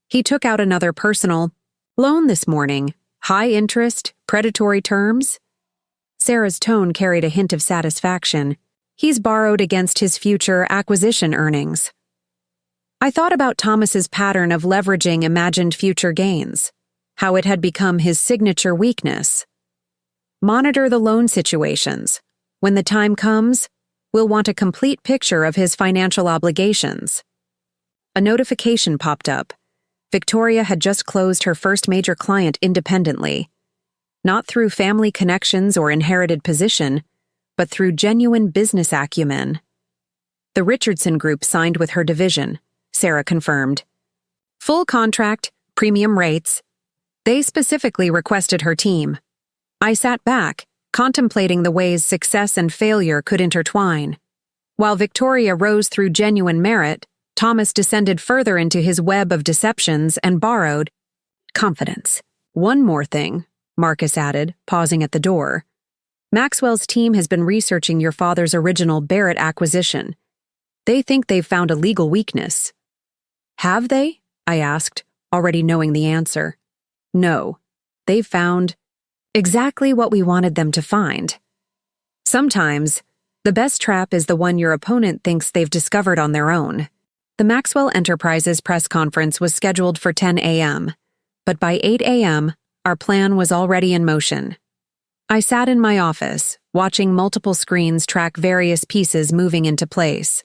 "He took out another personal loan this morning. High interest, predatory terms." Sarah's tone carried a hint of satisfaction. "He's borrowed against his future acquisition earnings." I thought about Thomas's pattern of leveraging imagined future gains, how it had become his signature weakness. "Monitor the loan situations. When the time comes, we'll want a complete picture of his financial obligations." A notification popped up. Victoria had just closed her first major client independently. Not through family connections or inherited position, but through genuine business acumen. The Richardson Group signed with her division, Sarah confirmed. Full contract, premium rates. They specifically requested her team. I sat back, contemplating the ways success and failure could intertwine. While Victoria rose through genuine merit, Thomas descended further into his web of deceptions and borrowed confidence. "One more thing," Marcus added, pausing at the door. "Maxwell's team has been researching your father's original Barrett acquisition. They think they've found a legal weakness." "Have they?" I asked, already knowing the answer. "No. They've found exactly what we wanted them to find." Sometimes, the best trap is the one your opponent thinks they've discovered on their own. The Maxwell Enterprises press conference was scheduled for 10 a.m., but by 8 a.m., our plan was already in motion. I sat in my office, watching multiple screens track various pieces moving into place.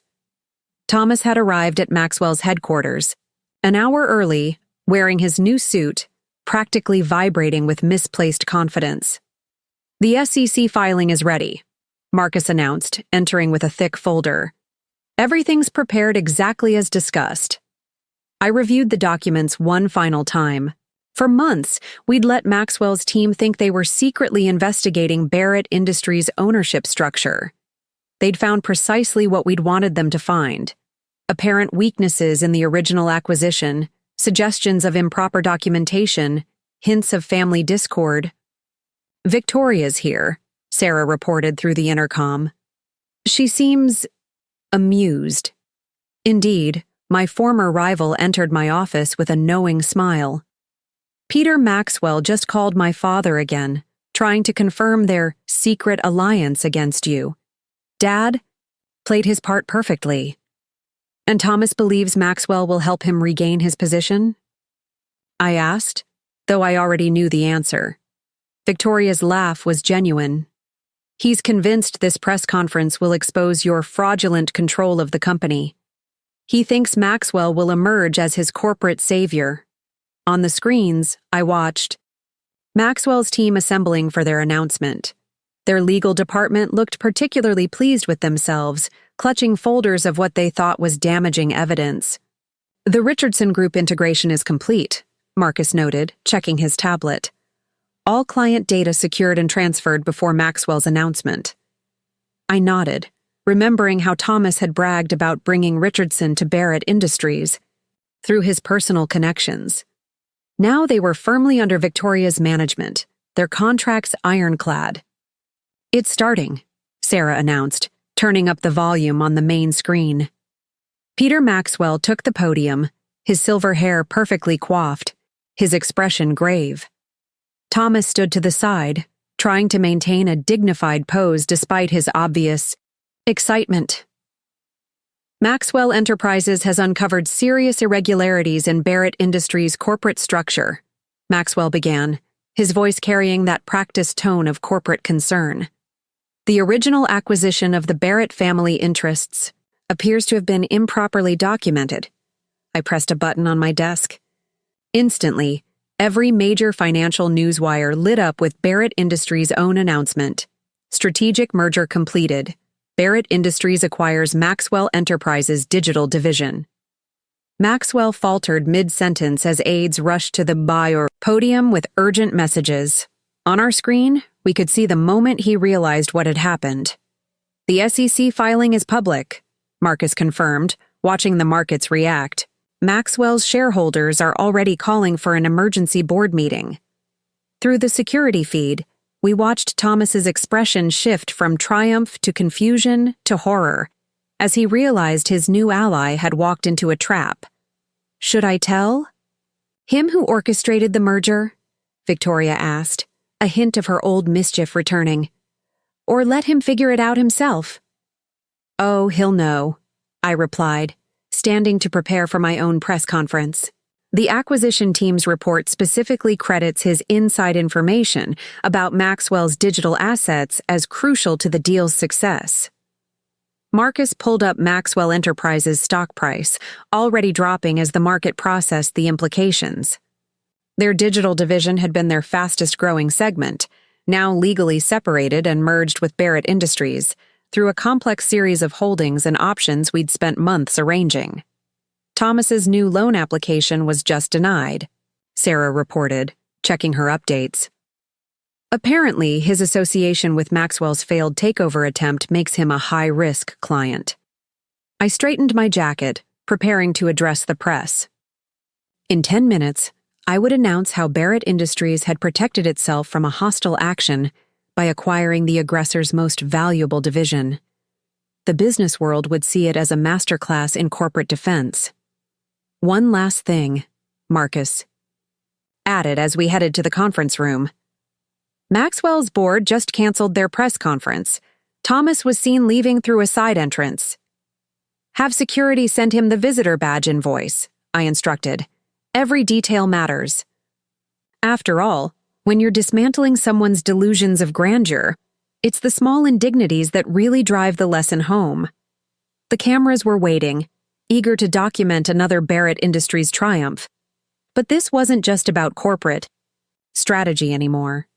Thomas had arrived at Maxwell's headquarters, an hour early, wearing his new suit, practically vibrating with misplaced confidence. "The SEC filing is ready," Marcus announced, entering with a thick folder. "Everything's prepared exactly as discussed." I reviewed the documents one final time. For months, we'd let Maxwell's team think they were secretly investigating Barrett Industries' ownership structure. They'd found precisely what we'd wanted them to find: apparent weaknesses in the original acquisition, suggestions of improper documentation, hints of family discord. "Victoria's here," Sarah reported through the intercom. "She seems amused." Indeed, my former rival entered my office with a knowing smile. "Peter Maxwell just called my father again, trying to confirm their secret alliance against you. Dad played his part perfectly. And Thomas believes Maxwell will help him regain his position?" I asked, though I already knew the answer. Victoria's laugh was genuine. "He's convinced this press conference will expose your fraudulent control of the company. He thinks Maxwell will emerge as his corporate savior." On the screens, I watched Maxwell's team assembling for their announcement. Their legal department looked particularly pleased with themselves, clutching folders of what they thought was damaging evidence. "The Richardson Group integration is complete," Marcus noted, checking his tablet. "All client data secured and transferred before Maxwell's announcement." I nodded, remembering how Thomas had bragged about bringing Richardson to Barrett Industries through his personal connections. Now they were firmly under Victoria's management, their contracts ironclad. "It's starting," Sarah announced, turning up the volume on the main screen. Peter Maxwell took the podium, his silver hair perfectly coiffed, his expression grave. Thomas stood to the side, trying to maintain a dignified pose despite his obvious excitement. "Maxwell Enterprises has uncovered serious irregularities in Barrett Industries' corporate structure," Maxwell began, his voice carrying that practiced tone of corporate concern. "The original acquisition of the Barrett family interests appears to have been improperly documented." I pressed a button on my desk. Instantly, every major financial newswire lit up with Barrett Industries' own announcement: "Strategic merger completed. Barrett Industries acquires Maxwell Enterprises' digital division." Maxwell faltered mid-sentence as aides rushed to the podium with urgent messages. On our screen, we could see the moment he realized what had happened. "The SEC filing is public," Marcus confirmed, watching the markets react. "Maxwell's shareholders are already calling for an emergency board meeting." Through the security feed, we watched Thomas's expression shift from triumph to confusion to horror as he realized his new ally had walked into a trap. "Should I tell him who orchestrated the merger?" Victoria asked, a hint of her old mischief returning. "Or let him figure it out himself?" "Oh, he'll know," I replied, standing to prepare for my own press conference. The acquisition team's report specifically credits his inside information about Maxwell's digital assets as crucial to the deal's success. Marcus pulled up Maxwell Enterprises' stock price, already dropping as the market processed the implications. Their digital division had been their fastest-growing segment, now legally separated and merged with Barrett Industries, through a complex series of holdings and options we'd spent months arranging. Thomas's new loan application was just denied, Sarah reported, checking her updates. Apparently, his association with Maxwell's failed takeover attempt makes him a high-risk client. I straightened my jacket, preparing to address the press. In 10 minutes, I would announce how Barrett Industries had protected itself from a hostile action by acquiring the aggressor's most valuable division. The business world would see it as a masterclass in corporate defense. "One last thing," Marcus added as we headed to the conference room. "Maxwell's board just canceled their press conference. Thomas was seen leaving through a side entrance. Have security send him the visitor badge invoice," I instructed. "Every detail matters." After all, when you're dismantling someone's delusions of grandeur, it's the small indignities that really drive the lesson home. The cameras were waiting, eager to document another Barrett Industries triumph. But this wasn't just about corporate strategy anymore.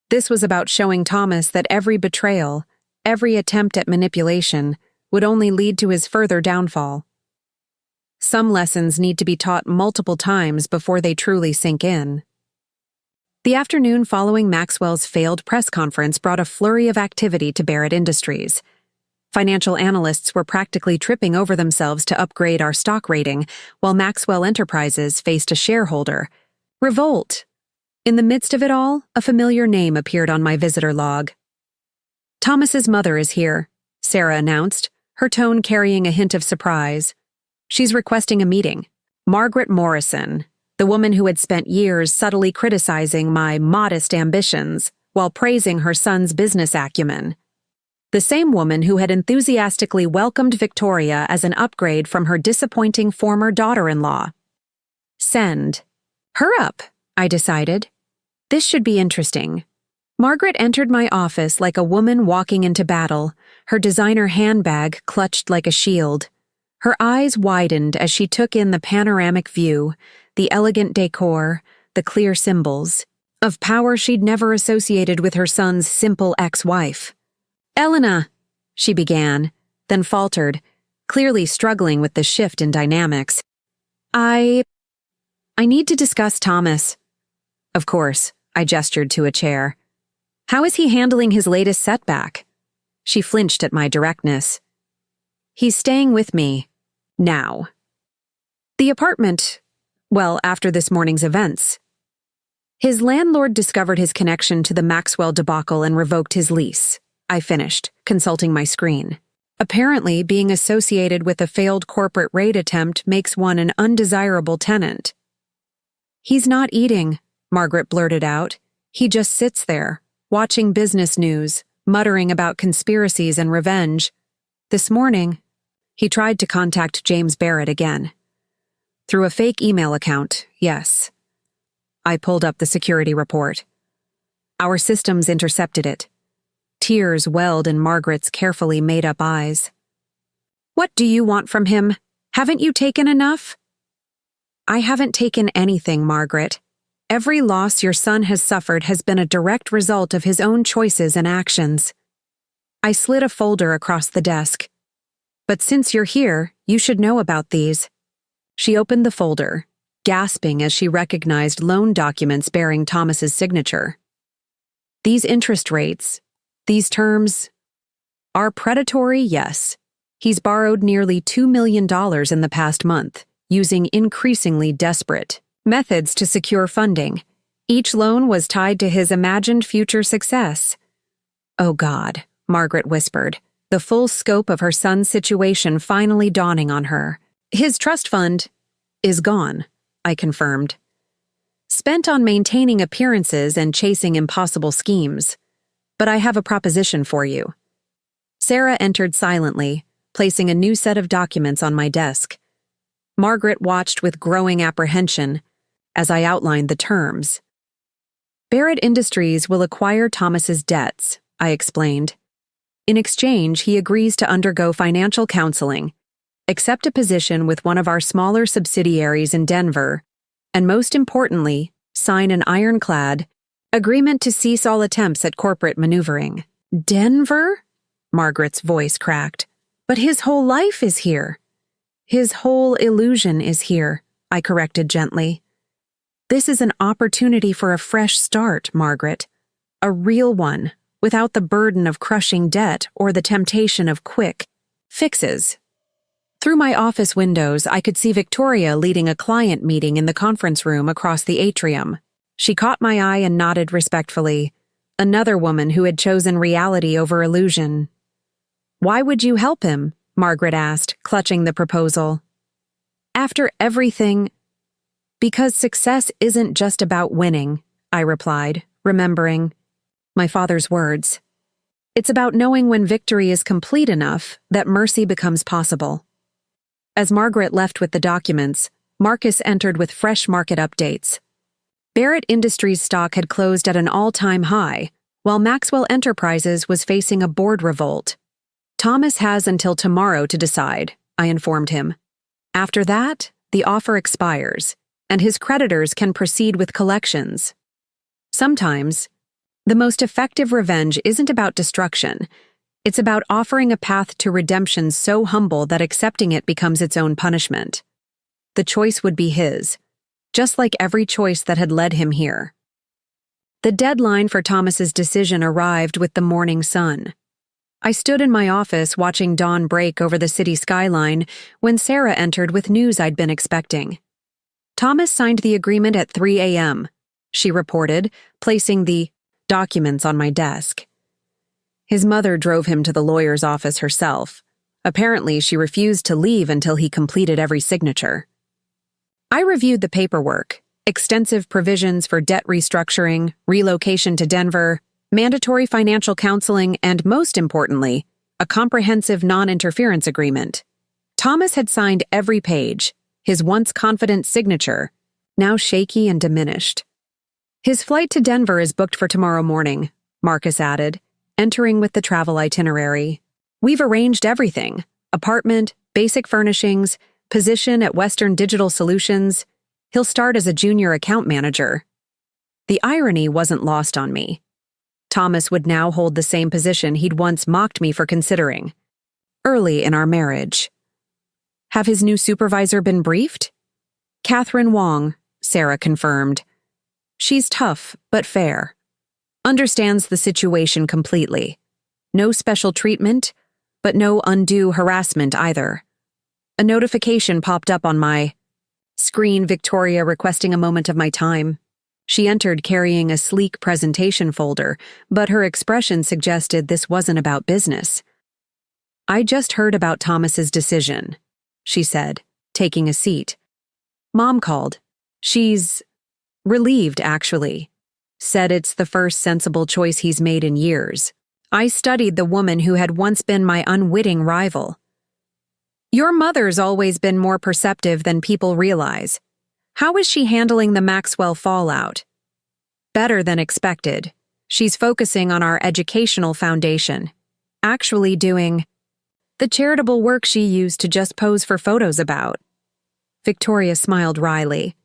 This was about showing Thomas that every betrayal, every attempt at manipulation, would only lead to his further downfall. some lessons need to be taught multiple times before they truly sink in. The afternoon following Maxwell's failed press conference brought a flurry of activity to Barrett Industries. Financial analysts were practically tripping over themselves to upgrade our stock rating, while Maxwell Enterprises faced a shareholder revolt. In the midst of it all, a familiar name appeared on my visitor log. "Thomas's mother is here," Sarah announced, her tone carrying a hint of surprise. "She's requesting a meeting. Margaret Morrison, the woman who had spent years subtly criticizing my modest ambitions while praising her son's business acumen. The same woman who had enthusiastically welcomed Victoria as an upgrade from her disappointing former daughter-in-law. Send. Her up, I decided. This should be interesting. Margaret entered my office like a woman walking into battle, her designer handbag clutched like a shield. Her eyes widened as she took in the panoramic view, the elegant decor, the clear symbols, of power she'd never associated with her son's simple ex-wife. "Elena," she began, then faltered, clearly struggling with the shift in dynamics. I need to discuss Thomas." Of course, I gestured to a chair. "How is he handling his latest setback?" She flinched at my directness. "He's staying with me. Now." "The apartment, well, after this morning's events." "His landlord discovered his connection to the Maxwell debacle and revoked his lease," I finished, consulting my screen. "Apparently, being associated with a failed corporate raid attempt makes one an undesirable tenant." "He's not eating," Margaret blurted out. "He just sits there, watching business news, muttering about conspiracies and revenge. This morning, he tried to contact James Barrett again. Through a fake email account, yes." I pulled up the security report. Our systems intercepted it. Tears welled in Margaret's carefully made-up eyes. "What do you want from him? Haven't you taken enough?" "I haven't taken anything, Margaret. Every loss your son has suffered has been a direct result of his own choices and actions." I slid a folder across the desk. "But since you're here, you should know about these." She opened the folder, gasping as she recognized loan documents bearing Thomas's signature. "These interest rates, these terms, are predatory, yes. He's borrowed nearly $2 million in the past month, using increasingly desperate methods to secure funding. Each loan was tied to his imagined future success." "Oh God," Margaret whispered, the full scope of her son's situation finally dawning on her. "His trust fund is gone," I confirmed. "Spent on maintaining appearances and chasing impossible schemes. But I have a proposition for you." Sarah entered silently, placing a new set of documents on my desk. Margaret watched with growing apprehension as I outlined the terms. "Barrett Industries will acquire Thomas's debts," I explained. "In exchange, he agrees to undergo financial counseling, accept a position with one of our smaller subsidiaries in Denver, and most importantly, sign an ironclad agreement to cease all attempts at corporate maneuvering." "Denver?" Margaret's voice cracked. "But his whole life is here." "His whole illusion is here," I corrected gently. "This is an opportunity for a fresh start, Margaret. A real one, without the burden of crushing debt or the temptation of quick fixes." Through my office windows, I could see Victoria leading a client meeting in the conference room across the atrium. She caught my eye and nodded respectfully. Another woman who had chosen reality over illusion. "Why would you help him?" Margaret asked, clutching the proposal. "After everything—" "Because success isn't just about winning," I replied, remembering my father's words. "It's about knowing when victory is complete enough that mercy becomes possible." As Margaret left with the documents, Marcus entered with fresh market updates. Barrett Industries stock had closed at an all-time high, while Maxwell Enterprises was facing a board revolt. "Thomas has until tomorrow to decide," I informed him. "After that, the offer expires, and his creditors can proceed with collections." Sometimes, the most effective revenge isn't about destruction. It's about offering a path to redemption so humble that accepting it becomes its own punishment. The choice would be his, just like every choice that had led him here. The deadline for Thomas's decision arrived with the morning sun. I stood in my office watching dawn break over the city skyline when Sarah entered with news I'd been expecting. Thomas signed the agreement at 3 a.m., she reported, placing the documents on my desk. His mother drove him to the lawyer's office herself. Apparently, she refused to leave until he completed every signature. I reviewed the paperwork, extensive provisions for debt restructuring, relocation to Denver, mandatory financial counseling, and most importantly, a comprehensive non-interference agreement. Thomas had signed every page, his once confident signature, now shaky and diminished. His flight to Denver is booked for tomorrow morning, Marcus added, entering with the travel itinerary. We've arranged everything: apartment, basic furnishings, position at Western Digital Solutions. He'll start as a junior account manager. The irony wasn't lost on me. Thomas would now hold the same position he'd once mocked me for considering. Early in our marriage. Have his new supervisor been briefed? Catherine Wong, Sarah confirmed. She's tough, but fair. Understands the situation completely. No special treatment, but no undue harassment either. A notification popped up on my screen, Victoria requesting a moment of my time. She entered carrying a sleek presentation folder, but her expression suggested this wasn't about business. I just heard about Thomas's decision, she said, taking a seat. Mom called. She's relieved, actually. Said it's the first sensible choice he's made in years. I studied the woman who had once been my unwitting rival. Your mother's always been more perceptive than people realize. How is she handling the Maxwell fallout? Better than expected. She's focusing on our educational foundation. Actually doing the charitable work she used to just pose for photos about. Victoria smiled wryly.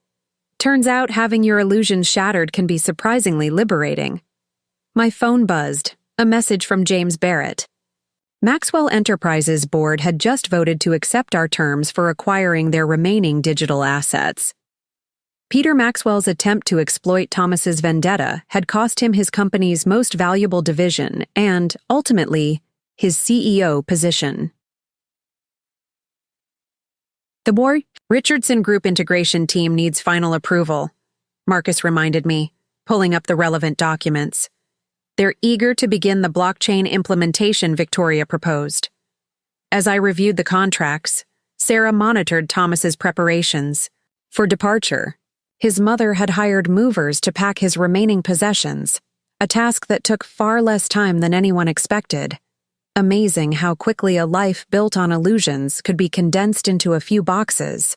Turns out having your illusions shattered can be surprisingly liberating. My phone buzzed, a message from James Barrett. Maxwell Enterprises board had just voted to accept our terms for acquiring their remaining digital assets. Peter Maxwell's attempt to exploit Thomas's vendetta had cost him his company's most valuable division and, ultimately, his CEO position. The Bohr Richardson Group integration team needs final approval, Marcus reminded me, pulling up the relevant documents. They're eager to begin the blockchain implementation Victoria proposed. As I reviewed the contracts, Sarah monitored Thomas's preparations. For departure, his mother had hired movers to pack his remaining possessions, a task that took far less time than anyone expected. Amazing how quickly a life built on illusions could be condensed into a few boxes.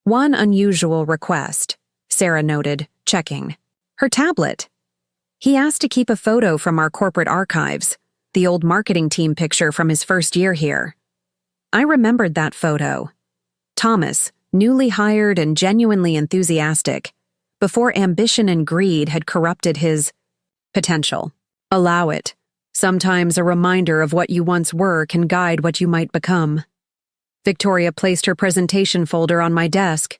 One unusual request, Sarah noted, checking. Her tablet. He asked to keep a photo from our corporate archives, the old marketing team picture from his first year here. I remembered that photo. Thomas, newly hired and genuinely enthusiastic, before ambition and greed had corrupted his potential. Allow it. Sometimes a reminder of what you once were can guide what you might become. Victoria placed her presentation folder on my desk.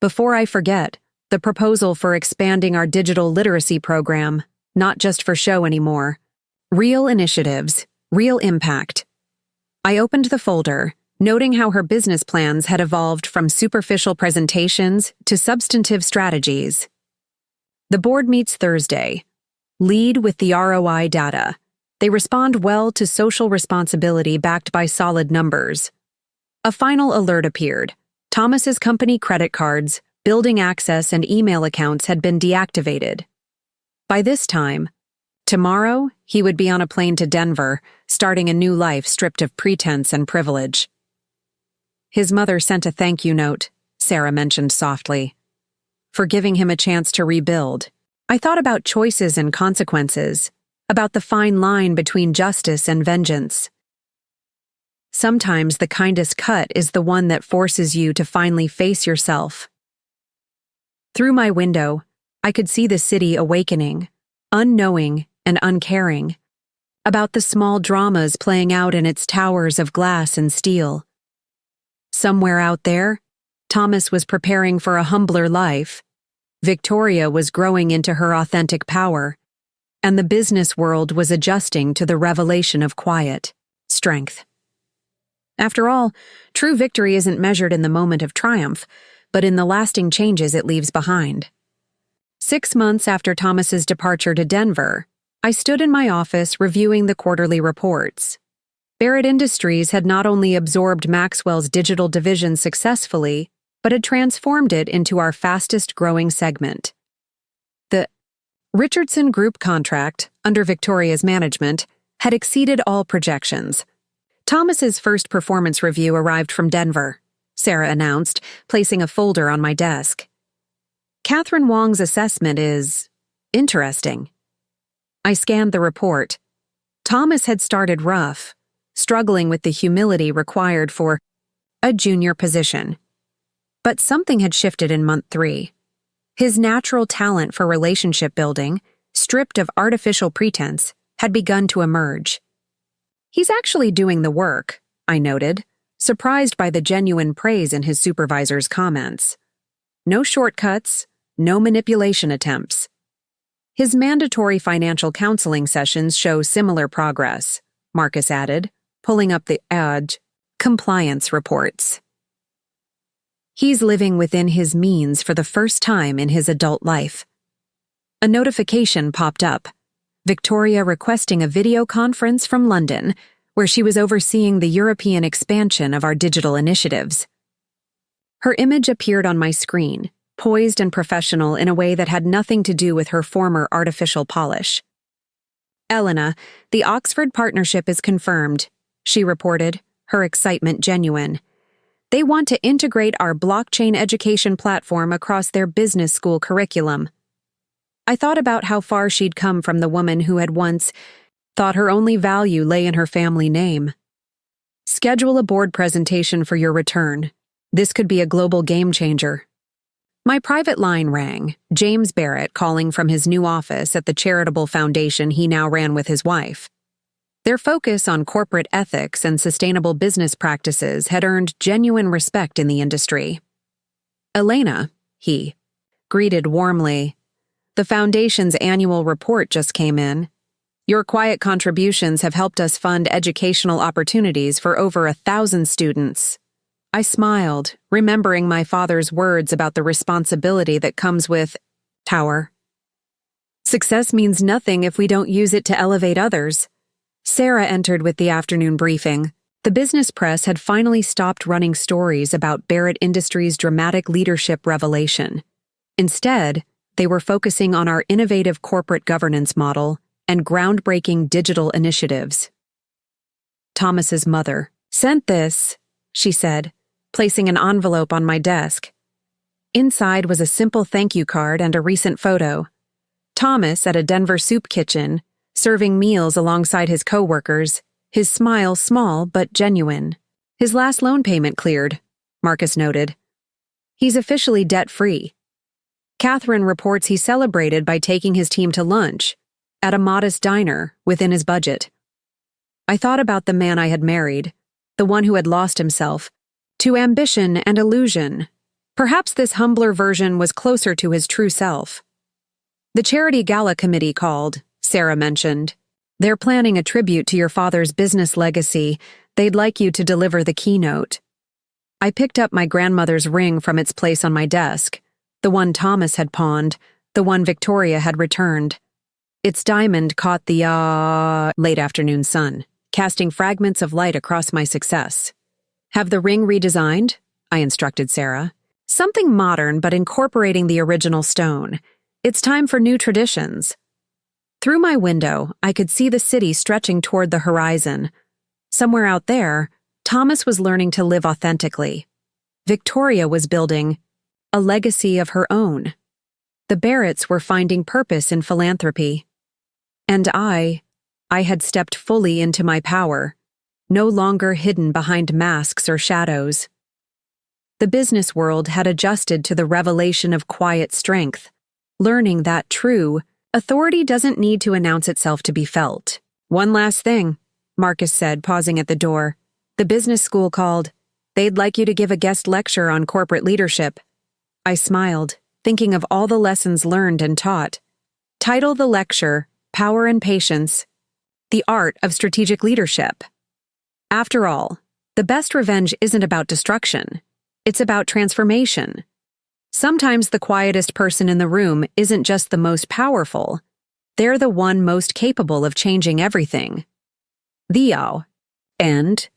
Before I forget, the proposal for expanding our digital literacy program, not just for show anymore. Real initiatives, real impact. I opened the folder, noting how her business plans had evolved from superficial presentations to substantive strategies. The board meets Thursday. Lead with the ROI data. They respond well to social responsibility backed by solid numbers. A final alert appeared. Thomas's company credit cards, building access, and email accounts had been deactivated. By this time, tomorrow, he would be on a plane to Denver, starting a new life stripped of pretense and privilege. His mother sent a thank you note, Sarah mentioned softly, for giving him a chance to rebuild. I thought about choices and consequences, about the fine line between justice and vengeance. Sometimes the kindest cut is the one that forces you to finally face yourself. Through my window, I could see the city awakening, unknowing and uncaring, about the small dramas playing out in its towers of glass and steel. Somewhere out there, Thomas was preparing for a humbler life. Victoria was growing into her authentic power. And the business world was adjusting to the revelation of quiet strength. After all, true victory isn't measured in the moment of triumph, but in the lasting changes it leaves behind. 6 months after Thomas's departure to Denver, I stood in my office reviewing the quarterly reports. Barrett Industries had not only absorbed Maxwell's digital division successfully, but had transformed it into our fastest-growing segment. The Richardson Group contract, under Victoria's management, had exceeded all projections. Thomas's first performance review arrived from Denver, Sarah announced, placing a folder on my desk. Catherine Wong's assessment is interesting. I scanned the report. Thomas had started rough, struggling with the humility required for a junior position. But something had shifted in month 3. His natural talent for relationship building, stripped of artificial pretense, had begun to emerge. He's actually doing the work, I noted, surprised by the genuine praise in his supervisor's comments. No shortcuts, no manipulation attempts. His mandatory financial counseling sessions show similar progress, Marcus added, pulling up the compliance reports. He's living within his means for the first time in his adult life. A notification popped up, Victoria requesting a video conference from London, where she was overseeing the European expansion of our digital initiatives. Her image appeared on my screen, poised and professional in a way that had nothing to do with her former artificial polish. Elena, the Oxford partnership is confirmed, she reported, her excitement genuine. They want to integrate our blockchain education platform across their business school curriculum. I thought about how far she'd come from the woman who had once thought her only value lay in her family name. Schedule a board presentation for your return. This could be a global game changer. My private line rang, James Barrett calling from his new office at the charitable foundation he now ran with his wife. Their focus on corporate ethics and sustainable business practices had earned genuine respect in the industry. Elena, he greeted warmly. The foundation's annual report just came in. Your quiet contributions have helped us fund educational opportunities for over 1,000 students. I smiled, remembering my father's words about the responsibility that comes with power. Success means nothing if we don't use it to elevate others. Sarah entered with the afternoon briefing. The business press had finally stopped running stories about Barrett Industries' dramatic leadership revelation. Instead, they were focusing on our innovative corporate governance model and groundbreaking digital initiatives. Thomas's mother sent this, she said, placing an envelope on my desk. Inside was a simple thank you card and a recent photo. Thomas at a Denver soup kitchen, serving meals alongside his co-workers, his smile small but genuine. His last loan payment cleared, Marcus noted. He's officially debt-free. Catherine reports he celebrated by taking his team to lunch, at a modest diner within his budget. I thought about the man I had married, the one who had lost himself, to ambition and illusion. Perhaps this humbler version was closer to his true self. The charity gala committee called, Sarah mentioned. They're planning a tribute to your father's business legacy. They'd like you to deliver the keynote. I picked up my grandmother's ring from its place on my desk, the one Thomas had pawned, the one Victoria had returned. Its diamond caught the late afternoon sun, casting fragments of light across my success. Have the ring redesigned? I instructed Sarah. Something modern but incorporating the original stone. It's time for new traditions. Through my window, I could see the city stretching toward the horizon. Somewhere out there, Thomas was learning to live authentically. Victoria was building a legacy of her own. The Barretts were finding purpose in philanthropy. And I had stepped fully into my power, no longer hidden behind masks or shadows. The business world had adjusted to the revelation of quiet strength, learning that true authority doesn't need to announce itself to be felt. One last thing, Marcus said, pausing at the door. The business school called. They'd like you to give a guest lecture on corporate leadership. I smiled, thinking of all the lessons learned and taught. Title the lecture, Power and Patience, The Art of Strategic Leadership. After all, the best revenge isn't about destruction. It's about transformation. Sometimes the quietest person in the room isn't just the most powerful. They're the one most capable of changing everything. Theo. End.